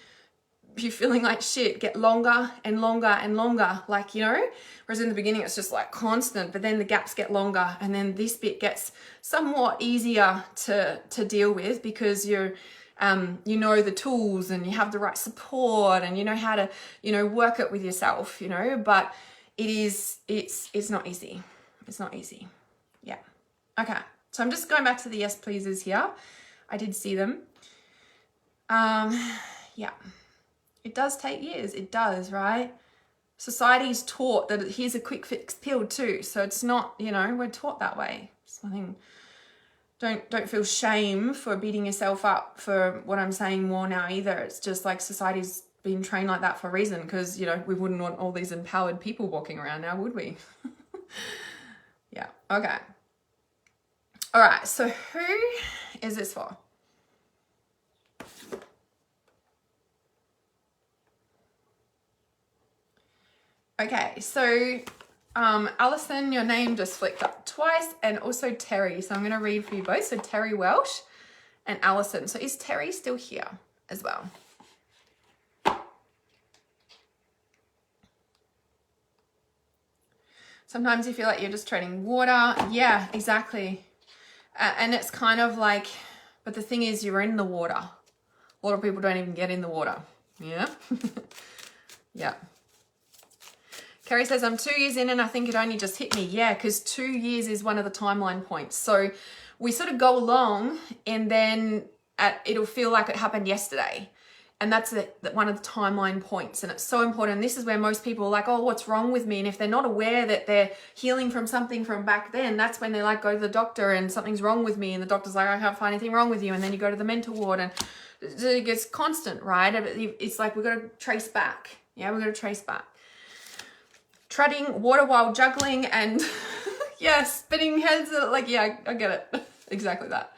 you feeling like shit get longer and longer and longer, like, you know, whereas in the beginning it's just like constant, but then the gaps get longer, and then this bit gets somewhat easier to deal with, because you're you know the tools, and you have the right support, and you know how to, you know, work it with yourself, you know. But it's not easy. It's not easy. Yeah. Okay. So I'm just going back to the yes pleasers here. I did see them. Yeah. It does take years. It does, right? Society's taught that here's a quick fix pill too. So it's not, you know, we're taught that way. It's nothing. Don't feel shame for beating yourself up for what I'm saying more now either. It's just like society's been trained like that for a reason, because, you know, we wouldn't want all these empowered people walking around now, would we? Yeah. Okay. All right. So who is this for? Okay, so Alison, your name just flicked up twice, and also Terry. So I'm going to read for you both. So Terry Welsh and Alison. So is Terry still here as well? Sometimes you feel like you're just treading water. Yeah, exactly. And it's kind of like, but the thing is, you're in the water. A lot of people don't even get in the water. Yeah. Yeah. Kerry says, I'm 2 years in and I think it only just hit me. Yeah, because 2 years is one of the timeline points. So we sort of go along, and then it'll feel like it happened yesterday. And that's one of the timeline points. And it's so important. This is where most people are like, oh, what's wrong with me? And if they're not aware that they're healing from something from back then, that's when they like go to the doctor and something's wrong with me. And the doctor's like, I can't find anything wrong with you. And then you go to the mental ward, and it gets constant, right? It's like, we've got to trace back. Yeah, we've got to trace back. Treading water while juggling and yeah, spinning heads. Like, yeah, I get it. Exactly that.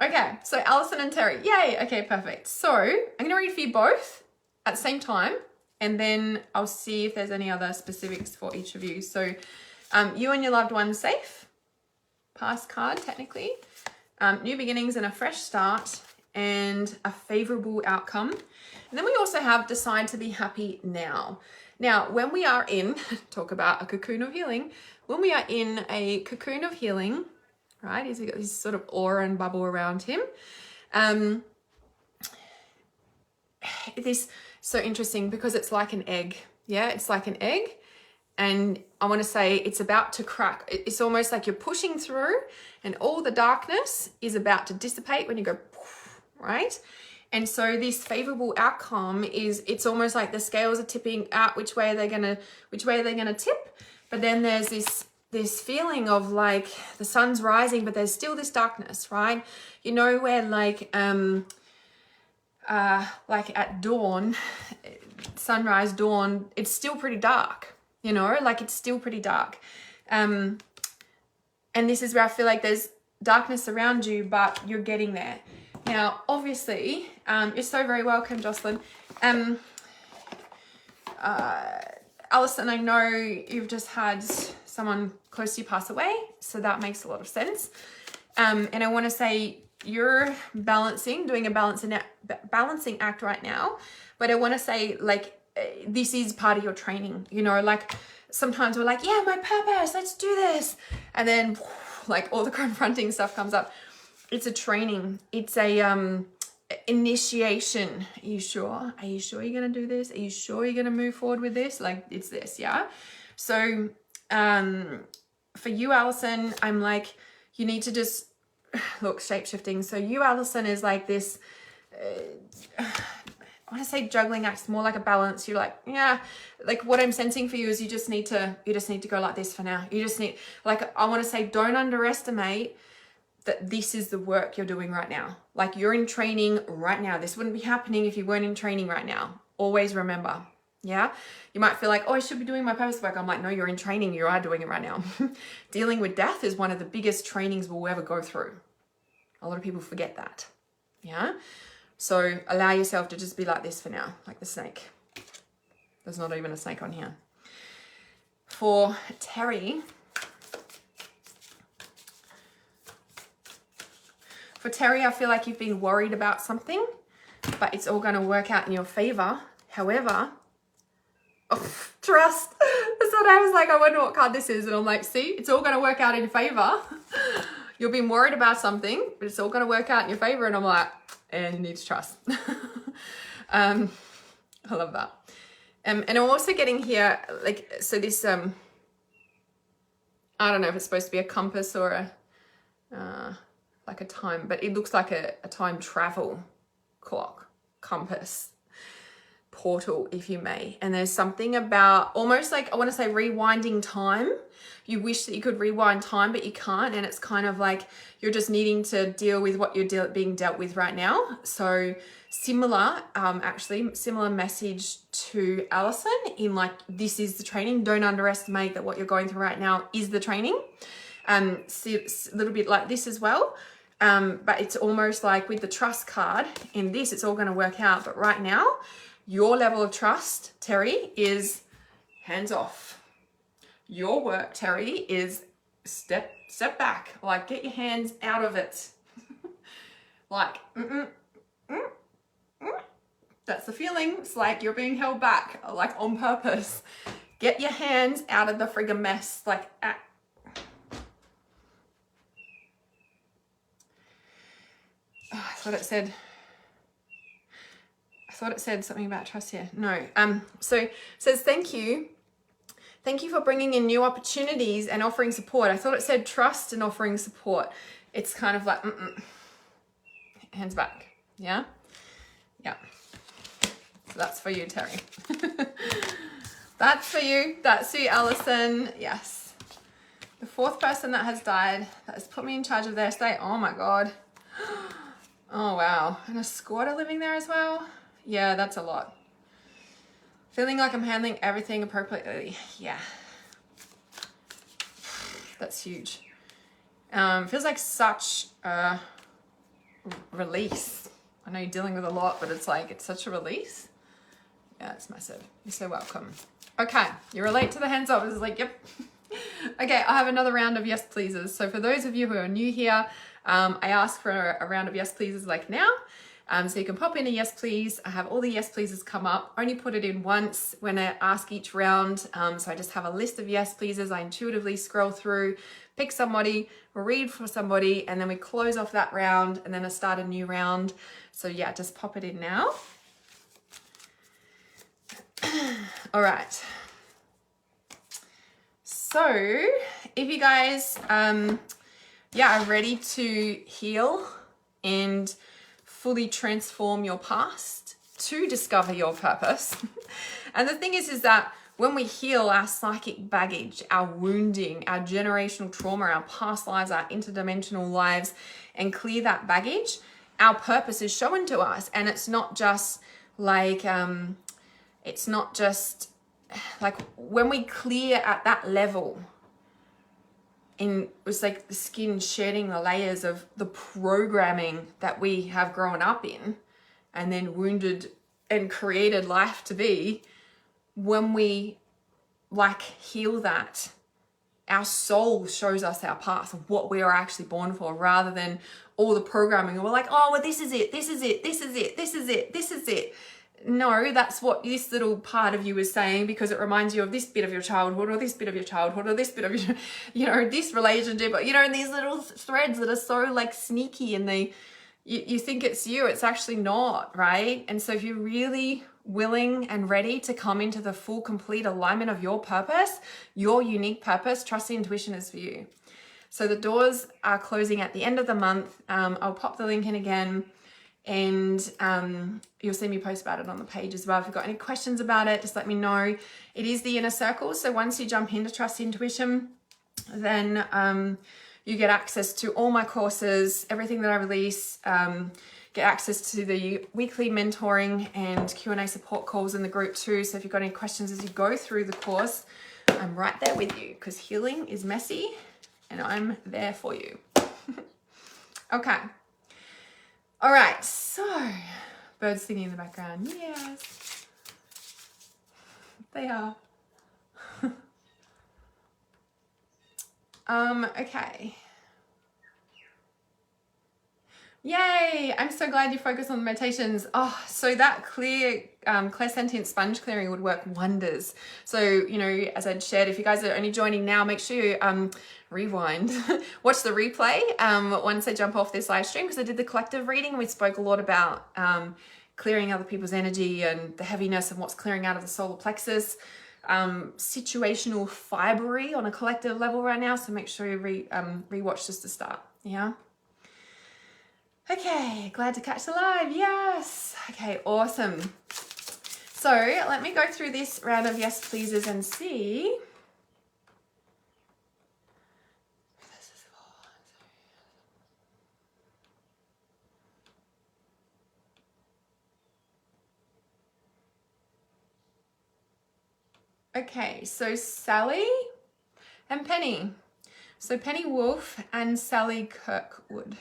Okay, so Alison and Terry. Yay. Okay, perfect. So I'm going to read for you both at the same time, and then I'll see if there's any other specifics for each of you. So you and your loved one safe. Past card, technically. New beginnings and a fresh start, and a favorable outcome. And then we also have decide to be happy now. Now, when we are in, talk about a cocoon of healing, when we are in a cocoon of healing, right, he's got this sort of aura and bubble around him. This so interesting because it's like an egg. Yeah, it's like an egg. And I want to say it's about to crack. It's almost like you're pushing through and all the darkness is about to dissipate when you go, right? And so this favorable outcome is, it's almost like the scales are tipping out which way they're gonna tip. But then there's this feeling of like the sun's rising, but there's still this darkness, right? You know, where like at dawn, sunrise, dawn, it's still pretty dark, you know, like it's still pretty dark. And this is where I feel like there's darkness around you, but you're getting there. Now, obviously, you're so very welcome, Jocelyn. Alison, I know you've just had someone close to you pass away, so that makes a lot of sense. And I want to say you're doing a balancing act right now, but I want to say, like, this is part of your training, you know, like sometimes we're like, yeah, my purpose, let's do this. And then like all the confronting stuff comes up. It's a training. It's a initiation. Are you sure? Are you sure you're going to do this? Are you sure you're going to move forward with this? Like, it's this, yeah? So for you, Allison, I'm like, you need to just look, shape-shifting. So you, Allison, is like this, I want to say juggling act, more like a balance. You're like, yeah, like what I'm sensing for you is you just need to go like this for now. You just need, like, I want to say, don't underestimate that this is the work you're doing right now. Like, you're in training right now. This wouldn't be happening if you weren't in training right now. Always remember. Yeah. You might feel like, oh, I should be doing my purpose work. I'm like, no, you're in training. You are doing it right now. Dealing with death is one of the biggest trainings we'll ever go through. A lot of people forget that. Yeah. So allow yourself to just be like this for now, like the snake. There's not even a snake on here. For Terry, I feel like you've been worried about something, but it's all going to work out in your favor. However, trust. That's what I was like, I wonder what card this is. And I'm like, see, it's all going to work out in your favor. You've been worried about something, but it's all going to work out in your favor. And I'm like, and you need to trust. I love that. And I'm also getting here, like, so this, I don't know if it's supposed to be a compass or a, like a time, but it looks like a time travel clock, compass, portal, if you may. And there's something about almost like, I want to say rewinding time. You wish that you could rewind time, but you can't. And it's kind of like you're just needing to deal with what you're being dealt with right now. So similar, actually similar message to Allison in like, this is the training. Don't underestimate that what you're going through right now is the training. See, it's a little bit like this as well. But it's almost like with the trust card in this, it's all going to work out. But right now, your level of trust, Terry, is hands off. Your work, Terry, is step back. Like, get your hands out of it. Like, that's the feeling. It's like you're being held back, like on purpose. Get your hands out of the friggin' mess. Like, I thought it said something about trust here. No. So it says, thank you. Thank you for bringing in new opportunities and offering support. I thought it said trust and offering support. It's kind of like, hands back. Yeah? Yeah. So that's for you, Terry. That's for you. That's you, Allison. Yes. The fourth person that has died, that has put me in charge of their estate. Oh my God. Oh, wow. And a squatter living there as well? Yeah, that's a lot. Feeling like I'm handling everything appropriately. Yeah. That's huge. Feels like such a release. I know you're dealing with a lot, but it's like, it's such a release. Yeah, it's massive. You're so welcome. Okay, you relate to the hands up. It's like, yep. Okay, I have another round of yes pleases. So for those of you who are new here, I ask for a round of yes pleases like now. So you can pop in a yes please. I have all the yes pleases come up. Only put it in once when I ask each round. So I just have a list of yes pleases. I intuitively scroll through, pick somebody, read for somebody, and then we close off that round and then I start a new round. So yeah, just pop it in now. All right. So if you guys, are ready to heal and fully transform your past to discover your purpose. And the thing is that when we heal our psychic baggage, our wounding, our generational trauma, our past lives, our interdimensional lives, and clear that baggage, our purpose is shown to us. And it's not just like, when we clear at that level, it's like the skin shedding the layers of the programming that we have grown up in and then wounded and created life to be. When we like heal that, our soul shows us our path of what we are actually born for, rather than all the programming. And we're like, oh, well, this is it, this is it, this is it, this is it, this is it. no, that's what this little part of you is saying, because it reminds you of this bit of your childhood, or this bit of your childhood, or this bit of your, you know, this relationship, you know, and these little threads that are so like sneaky, and you think it's you, it's actually not, right? And so if you're really willing and ready to come into the full, complete alignment of your purpose, your unique purpose, trust the intuition is for you. So the doors are closing at the end of the month. I'll pop the link in again, and you'll see me post about it on the page as well. If you've got any questions about it, just let me know. It is the inner circle. So once you jump into Trust the Intuition, then you get access to all my courses, everything that I release, get access to the weekly mentoring and Q&A support calls in the group too. So if you've got any questions as you go through the course, I'm right there with you, because healing is messy and I'm there for you. Okay. All right. So birds singing in the background. Yes, they are. Okay. Yay! I'm so glad you focused on the meditations. Oh, so that clairsentient sponge clearing would work wonders. So, you know, as I'd shared, if you guys are only joining now, make sure you rewind, watch the replay once I jump off this live stream, because I did the collective reading. We spoke a lot about clearing other people's energy and the heaviness and what's clearing out of the solar plexus. Situational fibery on a collective level right now. So make sure you rewatch just to start. Yeah. Okay, glad to catch the live. Yes. Okay, awesome. So let me go through this round of yes pleases and see. Okay, so Sally and Penny. So Penny Wolf and Sally Kirkwood.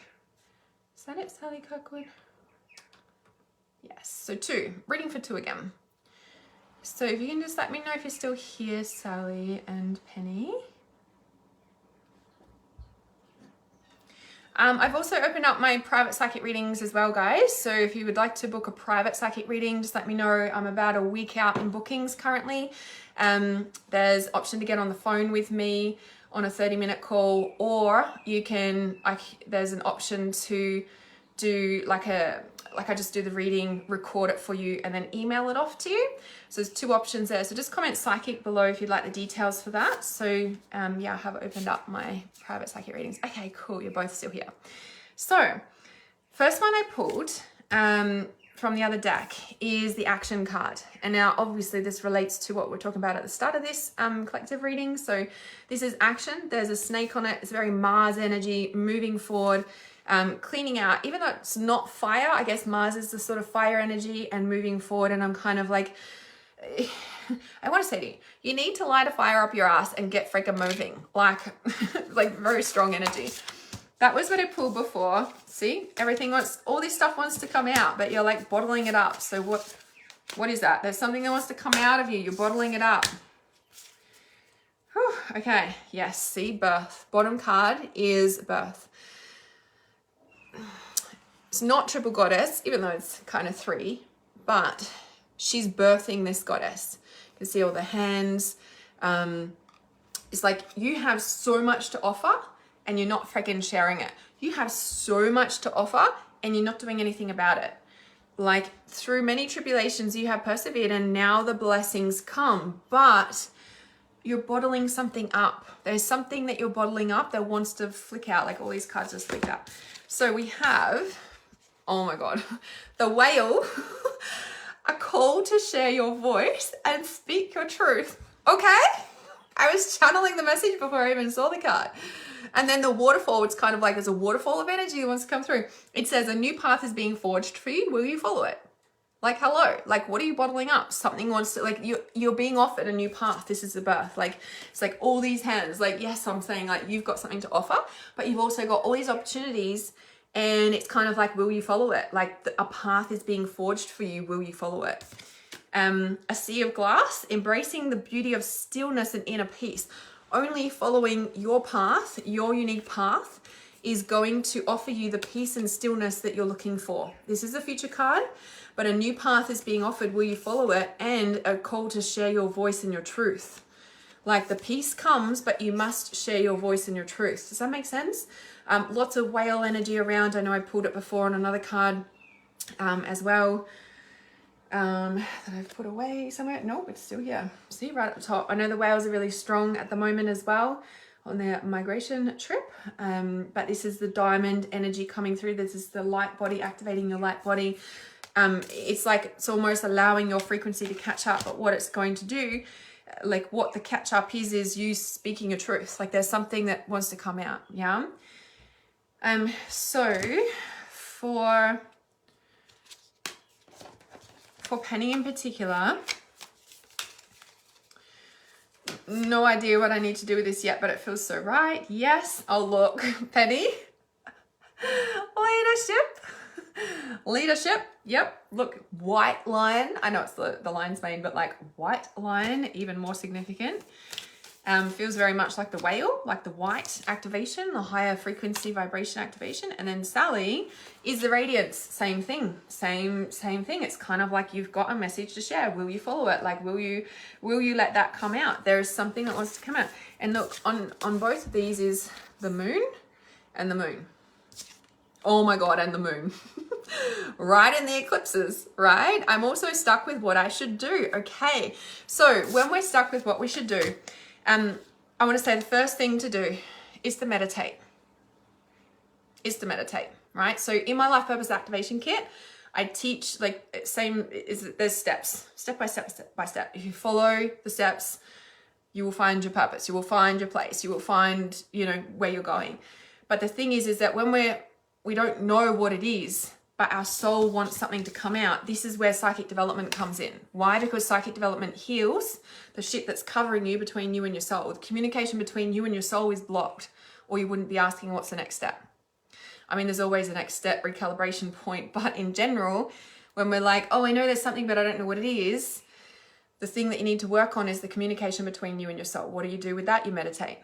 Is that it, Sally Kirkwood? Yes, so 2. Reading for 2 again. So if you can just let me know if you're still here, Sally and Penny. I've also opened up my private psychic readings as well, guys. So if you would like to book a private psychic reading, just let me know. I'm about a week out in bookings currently. There's option to get on the phone with me on a 30-minute call, or you can, there's an option to do like I just do the reading, record it for you, and then email it off to you. So there's 2 options there. So just comment psychic below if you'd like the details for that. So yeah, I have opened up my private psychic readings. Okay, cool. You're both still here. So first one I pulled from the other deck is the action card. And now obviously this relates to what we're talking about at the start of this collective reading. So this is action. There's a snake on it. It's very Mars energy, moving forward. Cleaning out, even though it's not fire, I guess Mars is the sort of fire energy and moving forward. And I'm kind of like, I want to say to you, you need to light a fire up your ass and get freaking moving. Like very strong energy. That was what I pulled before. See, all this stuff wants to come out, but you're like bottling it up. So what is that? There's something that wants to come out of you. You're bottling it up. Whew, okay. Yes. See, birth. Bottom card is birth. It's not triple goddess, even though it's kind of 3, but she's birthing this goddess. You can see all the hands. It's like you have so much to offer and you're not freaking sharing it. You have so much to offer and you're not doing anything about it. Like through many tribulations, you have persevered and now the blessings come, but you're bottling something up. There's something that you're bottling up that wants to flick out, like all these cards just flicked out. So we have, oh my God, the whale, a call to share your voice and speak your truth. Okay? I was channeling the message before I even saw the card. And then the waterfall, it's kind of like there's a waterfall of energy that wants to come through. It says a new path is being forged for you. Will you follow it? Like, hello, like, what are you bottling up? Something wants to, like, you're being offered a new path. This is the birth. Like, it's like all these hands, like, yes, I'm saying like, you've got something to offer, but you've also got all these opportunities and it's kind of like, will you follow it? Like a path is being forged for you. Will you follow it? A sea of glass, embracing the beauty of stillness and inner peace. Only following your path, your unique path, is going to offer you the peace and stillness that you're looking for. This is a future card, but a new path is being offered. Will you follow it? And a call to share your voice and your truth. Like the peace comes, but you must share your voice and your truth. Does that make sense? Lots of whale energy around. I know I pulled it before on another card as well. That I've put away somewhere. Nope, it's still here. See, right at the top. I know the whales are really strong at the moment as well on their migration trip. But this is the diamond energy coming through. This is the light body, activating your light body. It's like it's almost allowing your frequency to catch up. But what it's going to do, like what the catch up is you speaking your truth. Like there's something that wants to come out. Yeah. So for Penny in particular, no idea what I need to do with this yet, but it feels so right. Yes. Oh, look, Penny. Leadership. Yep. Look, white line. I know it's the lion's mane, but like white line, even more significant. Feels very much like the whale, like the white activation, the higher frequency vibration activation. And then Sally is the radiance. Same thing. Same thing. It's kind of like you've got a message to share. Will you follow it? Like, will you let that come out? There is something that wants to come out. And look, on both of these is the moon and the moon. Oh my God, and the moon. Right in the eclipses, right? I'm also stuck with what I should do. Okay. So when we're stuck with what we should do, I want to say the first thing to do is to meditate. Right? So in my life purpose activation kit, I teach like there's steps, step by step. If you follow the steps, you will find your purpose. You will find your place. You will find, where you're going. But the thing is that when we don't know what it is, but our soul wants something to come out, this is where psychic development comes in. Why? Because psychic development heals the shit that's covering you between you and your soul. The communication between you and your soul is blocked, or you wouldn't be asking what's the next step. I mean, there's always a next step, recalibration point, but in general, when we're like, oh, I know there's something, but I don't know what it is, the thing that you need to work on is the communication between you and your soul. What do you do with that? You meditate.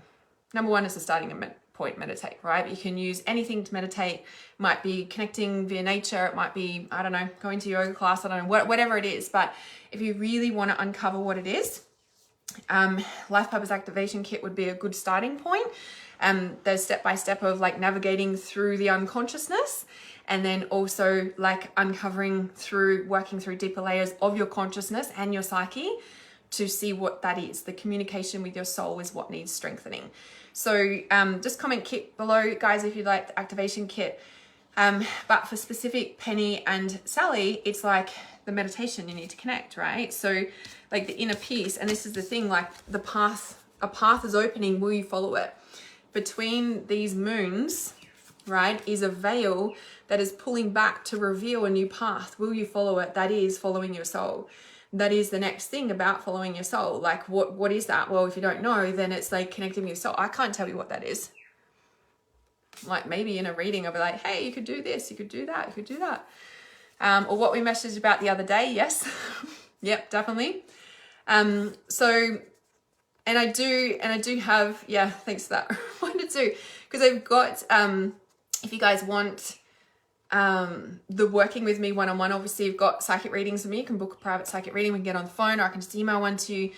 Number one is the starting point, meditate, right? You can use anything to meditate. It might be connecting via nature. It might be, I don't know, going to yoga class. I don't know, whatever it is. But if you really want to uncover what it is, Life Purpose Activation Kit would be a good starting point. There's step-by-step of like navigating through the unconsciousness, and then also like uncovering working through deeper layers of your consciousness and your psyche to see what that is. The communication with your soul is what needs strengthening. So just comment kit below, guys, if you'd like the activation kit. But for specific Penny and Sally, it's like the meditation, you need to connect, right? So like the inner peace, and this is the thing, like a path is opening, will you follow it? Between these moons, right, is a veil that is pulling back to reveal a new path. Will you follow it? That is following your soul. That is the next thing about following your soul. Like what is that? Well, if you don't know, then it's like connecting with your soul. I can't tell you what that is. Like maybe in a reading I'll be like, hey, you could do this, you could do that, you could do that. Or what we messaged about the other day. Yes. Yep, definitely. So, and I do have, yeah, thanks for that. Reminder too, because I've got, if you guys want the working with me one-on-one, obviously you've got psychic readings with me. You can book a private psychic reading. We can get on the phone, or I can just email one to you.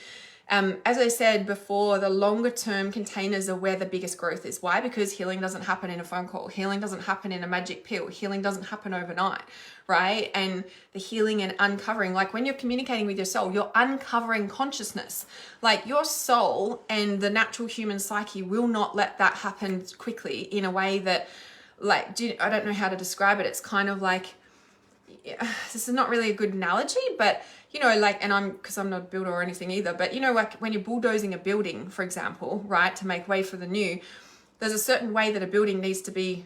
As I said before, the longer term containers are where the biggest growth is. Why? Because healing doesn't happen in a phone call. Healing doesn't happen in a magic pill. Healing doesn't happen overnight, right? And the healing and uncovering, like when you're communicating with your soul, you're uncovering consciousness. Like your soul and the natural human psyche will not let that happen quickly in a way that, like, I don't know how to describe it. It's kind of like, this is not really a good analogy, but you know, like, and because I'm not a builder or anything either, but you know, like when you're bulldozing a building, for example, right, to make way for the new, there's a certain way that a building needs to be,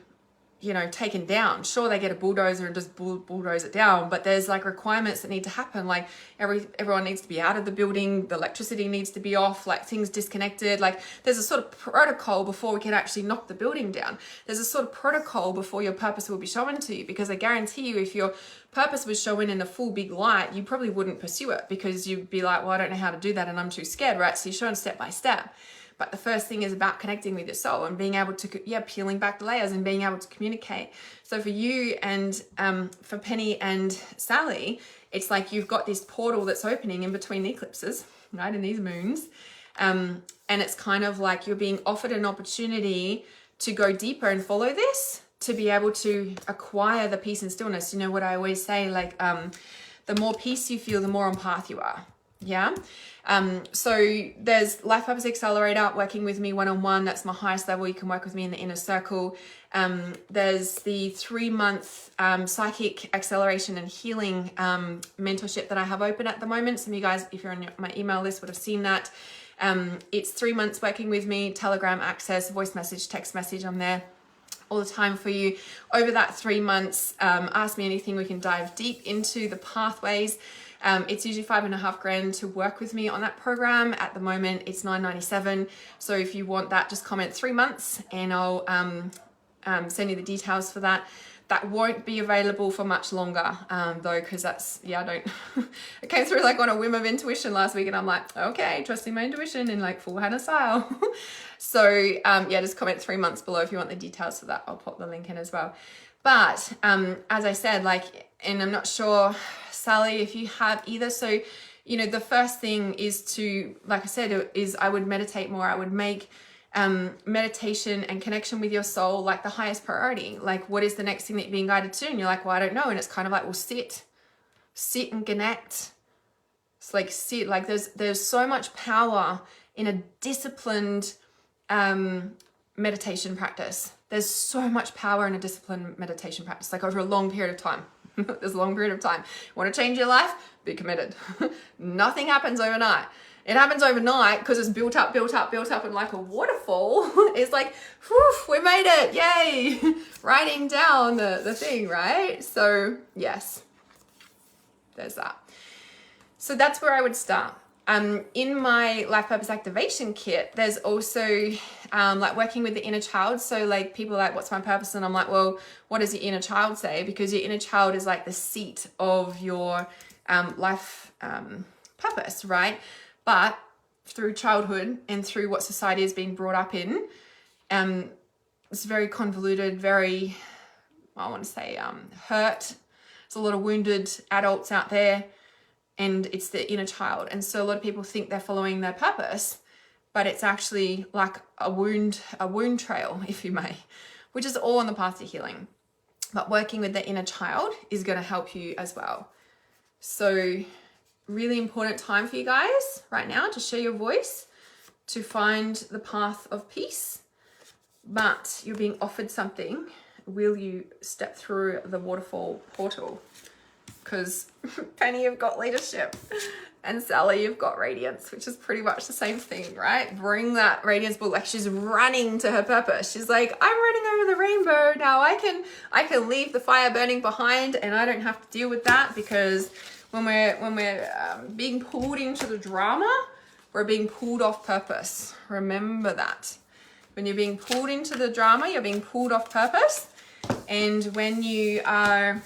you know, taken down. Sure, they get a bulldozer and just bulldoze it down, but there's like requirements that need to happen. Like everyone needs to be out of the building, the electricity needs to be off, like things disconnected. Like there's a sort of protocol before we can actually knock the building down. There's a sort of protocol before your purpose will be shown to you, because I guarantee you, if your purpose was shown in the full big light, you probably wouldn't pursue it, because you'd be like, well, I don't know how to do that and I'm too scared, right? So you're shown step by step. But the first thing is about connecting with your soul and being able to, peeling back the layers and being able to communicate. So for you and for Penny and Sally, it's like you've got this portal that's opening in between the eclipses, right, in these moons. And it's kind of like you're being offered an opportunity to go deeper and follow this, to be able to acquire the peace and stillness. You know what I always say, like, the more peace you feel, the more on path you are. Yeah. So there's Life Purpose Accelerator, working with me one-on-one. That's my highest level. You can work with me in the inner circle. There's the 3-month psychic acceleration and healing mentorship that I have open at the moment. Some of you guys, if you're on my email list, would have seen that. It's 3 months working with me, Telegram access, voice message, text message. I'm there all the time for you. Over that 3 months, ask me anything. We can dive deep into the pathways. It's usually $5,500 to work with me on that program. At the moment, it's $997. So if you want that, just comment 3 months and I'll send you the details for that. That won't be available for much longer, though, because that's, I don't, it came through like on a whim of intuition last week and I'm like, okay, trusting my intuition in like full Hannah style. So just comment 3 months below if you want the details for that. I'll pop the link in as well. But as I said, like, and I'm not sure, Sally, if you have either. So, you know, the first thing is to, like I said, is I would meditate more. I would make meditation and connection with your soul like the highest priority. Like, what is the next thing that you're being guided to? And you're like, well, I don't know. And it's kind of like, well, sit and connect. It's like, sit. Like, there's so much power in a disciplined meditation practice. There's so much power in a disciplined meditation practice, like over a long period of time. There's a long period of time. Want to change your life? Be committed. Nothing happens overnight. It happens overnight because it's built up and like a waterfall. It's like, whew, we made it, yay. Writing down the thing, right? So yes, there's that. So that's where I would start. In my Life Purpose Activation Kit, there's also like working with the inner child. So like people are like, what's my purpose? And I'm like, well, what does your inner child say? Because your inner child is like the seat of your life purpose, right? But through childhood and through what society is being brought up in, it's very convoluted, very, I want to say, hurt. There's a lot of wounded adults out there. And it's the inner child. And so a lot of people think they're following their purpose, but it's actually like a wound trail, if you may, which is all on the path to healing. But working with the inner child is going to help you as well. So really important time for you guys right now to share your voice, to find the path of peace. But you're being offered something. Will you step through the waterfall portal? Because Penny, you've got leadership, and Sally, you've got radiance, which is pretty much the same thing, right? Bring that radiance book. Like, she's running to her purpose. She's like, I'm running over the rainbow now. I can leave the fire burning behind, and I don't have to deal with that, because when we're being pulled into the drama, we're being pulled off purpose. Remember that. When you're being pulled into the drama, you're being pulled off purpose, and when you are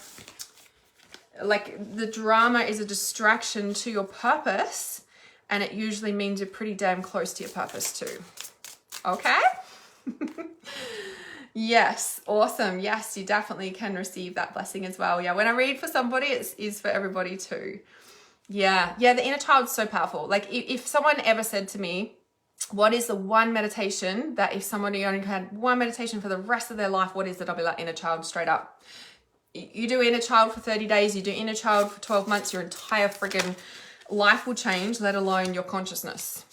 like, the drama is a distraction to your purpose, and it usually means you're pretty damn close to your purpose too. Okay? Yes, awesome. Yes, you definitely can receive that blessing as well. Yeah, when I read for somebody, it is for everybody too. Yeah, the inner child's so powerful. Like, if someone ever said to me, what is the one meditation that if somebody only had one meditation for the rest of their life, what is it? I'll be like, inner child, straight up. You do inner child for 30 days, you do inner child for 12 months, your entire friggin' life will change, let alone your consciousness.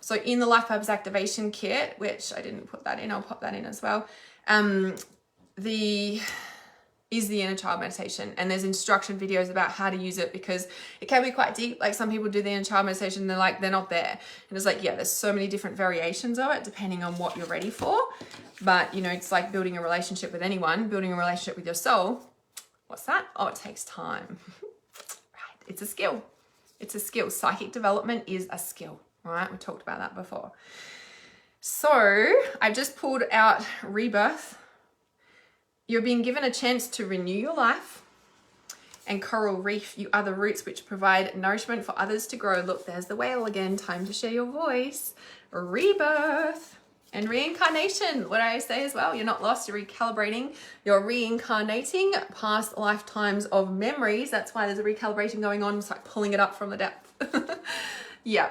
So in the Life Purpose Activation Kit, which I didn't put that in, I'll pop that in as well, the inner child meditation, and there's instruction videos about how to use it, because it can be quite deep. Like, some people do the inner child meditation and they're not there, and it's like, yeah, there's so many different variations of it depending on what you're ready for. But you know, it's like building a relationship with anyone, building a relationship with your soul. What's that? Oh, it takes time. Right, it's a skill. Psychic development is a skill, right? We talked about that before. So I've just pulled out rebirth. You're being given a chance to renew your life. And coral reef, you are the roots which provide nourishment for others to grow. Look, there's the whale again. Time to share your voice. rebirth. And reincarnation, what I say as well, you're not lost, you're recalibrating, you're reincarnating past lifetimes of memories. That's why there's a recalibration going on. It's like pulling it up from the depth. Yeah.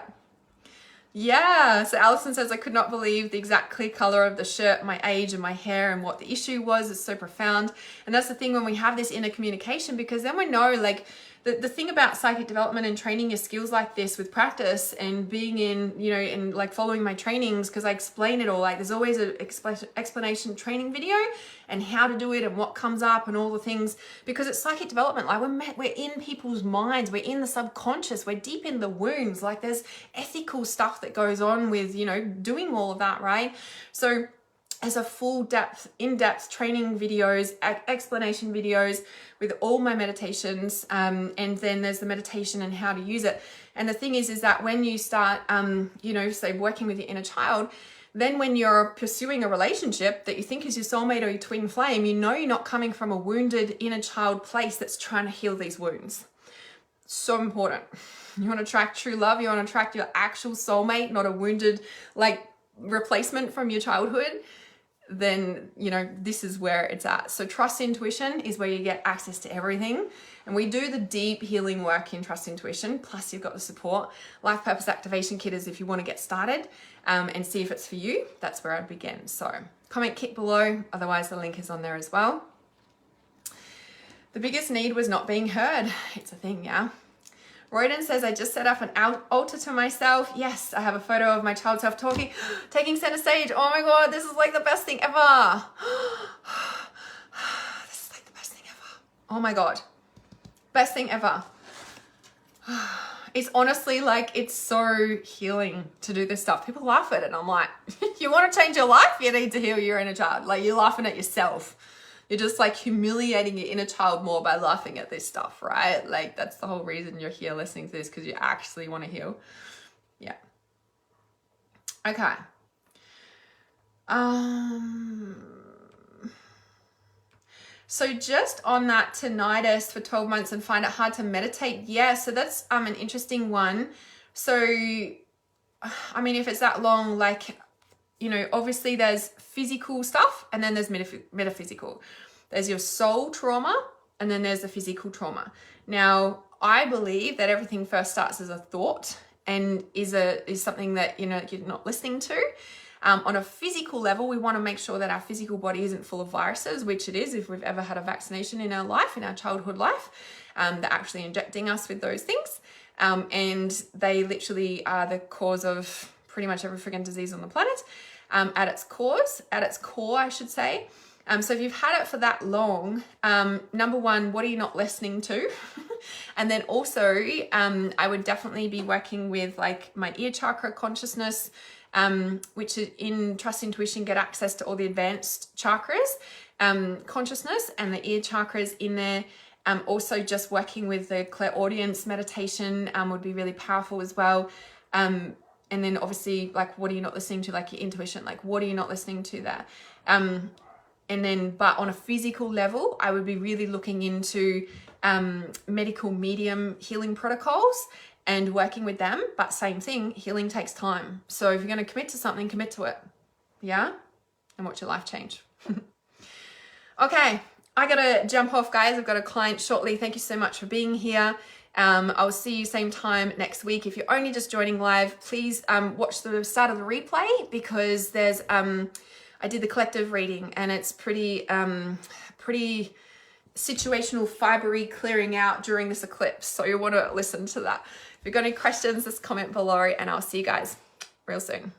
Yeah, so Allison says, I could not believe the exact clear color of the shirt, my age and my hair and what the issue was. It's so profound. And that's the thing when we have this inner communication, because then we know, like, the thing about psychic development and training your skills like this with practice and being in, you know, and like following my trainings, because I explain it all, like there's always an explanation training video and how to do it and what comes up and all the things, because it's psychic development. Like we're in people's minds, we're in the subconscious, we're deep in the wounds. Like there's ethical stuff that goes on with, you know, doing all of that, right? So as a full depth, in-depth training videos, explanation videos with all my meditations, and then there's the meditation and how to use it. And the thing is that when you start, you know, say working with your inner child, then when you're pursuing a relationship that you think is your soulmate or your twin flame, you know you're not coming from a wounded inner child place that's trying to heal these wounds. So important. You want to attract true love, you want to attract your actual soulmate, not a wounded, like, replacement from your childhood, then, you know, this is where it's at. So trust intuition is where you get access to everything. And we do the deep healing work in trust intuition. Plus you've got the support. Life Purpose Activation Kit is if you want to get started and see if it's for you. That's where I'd begin. So comment kit below. Otherwise the link is on there as well. The biggest need was not being heard. It's a thing, yeah. Royden says, I just set up an altar to myself. Yes, I have a photo of my child self taking center stage. Oh my God, this is like the best thing ever. This is like the best thing ever. Oh my God. Best thing ever. It's honestly like, it's so healing to do this stuff. People laugh at it and I'm like, you want to change your life? You need to heal your inner child. Like you're laughing at yourself. You're just like humiliating your inner child more by laughing at this stuff, right? Like that's the whole reason you're here listening to this, because you actually want to heal. Yeah. Okay. So just on that tinnitus for 12 months and find it hard to meditate. Yeah, so that's an interesting one. So, I mean, if it's that long, like, you know, obviously there's physical stuff and then there's metaphysical. There's your soul trauma and then there's the physical trauma. Now, I believe that everything first starts as a thought and is something that, you know, you're not listening to. On a physical level, we want to make sure that our physical body isn't full of viruses, which it is if we've ever had a vaccination in our life, in our childhood life. They're actually injecting us with those things. And they literally are the cause of pretty much every freaking disease on the planet. At its core, I should say. So if you've had it for that long, number one, what are you not listening to? And then also, I would definitely be working with like my ear chakra consciousness, which is in Trust Intuition, get access to all the advanced chakras, consciousness, and the ear chakras in there. Also just working with the clairaudience meditation would be really powerful as well. And then obviously, like, what are you not listening to? Like your intuition, like what are you not listening to there? And then, but on a physical level, I would be really looking into medical medium healing protocols and working with them. But same thing, healing takes time. So if you're going to commit to something, commit to it. Yeah? And watch your life change. Okay, I got to jump off, guys. I've got a client shortly. Thank you so much for being here. I'll see you same time next week. If you're only just joining live, please watch the start of the replay, because there's I did the collective reading and it's pretty situational, fibery clearing out during this eclipse. So you'll want to listen to that. If you've got any questions, just comment below and I'll see you guys real soon.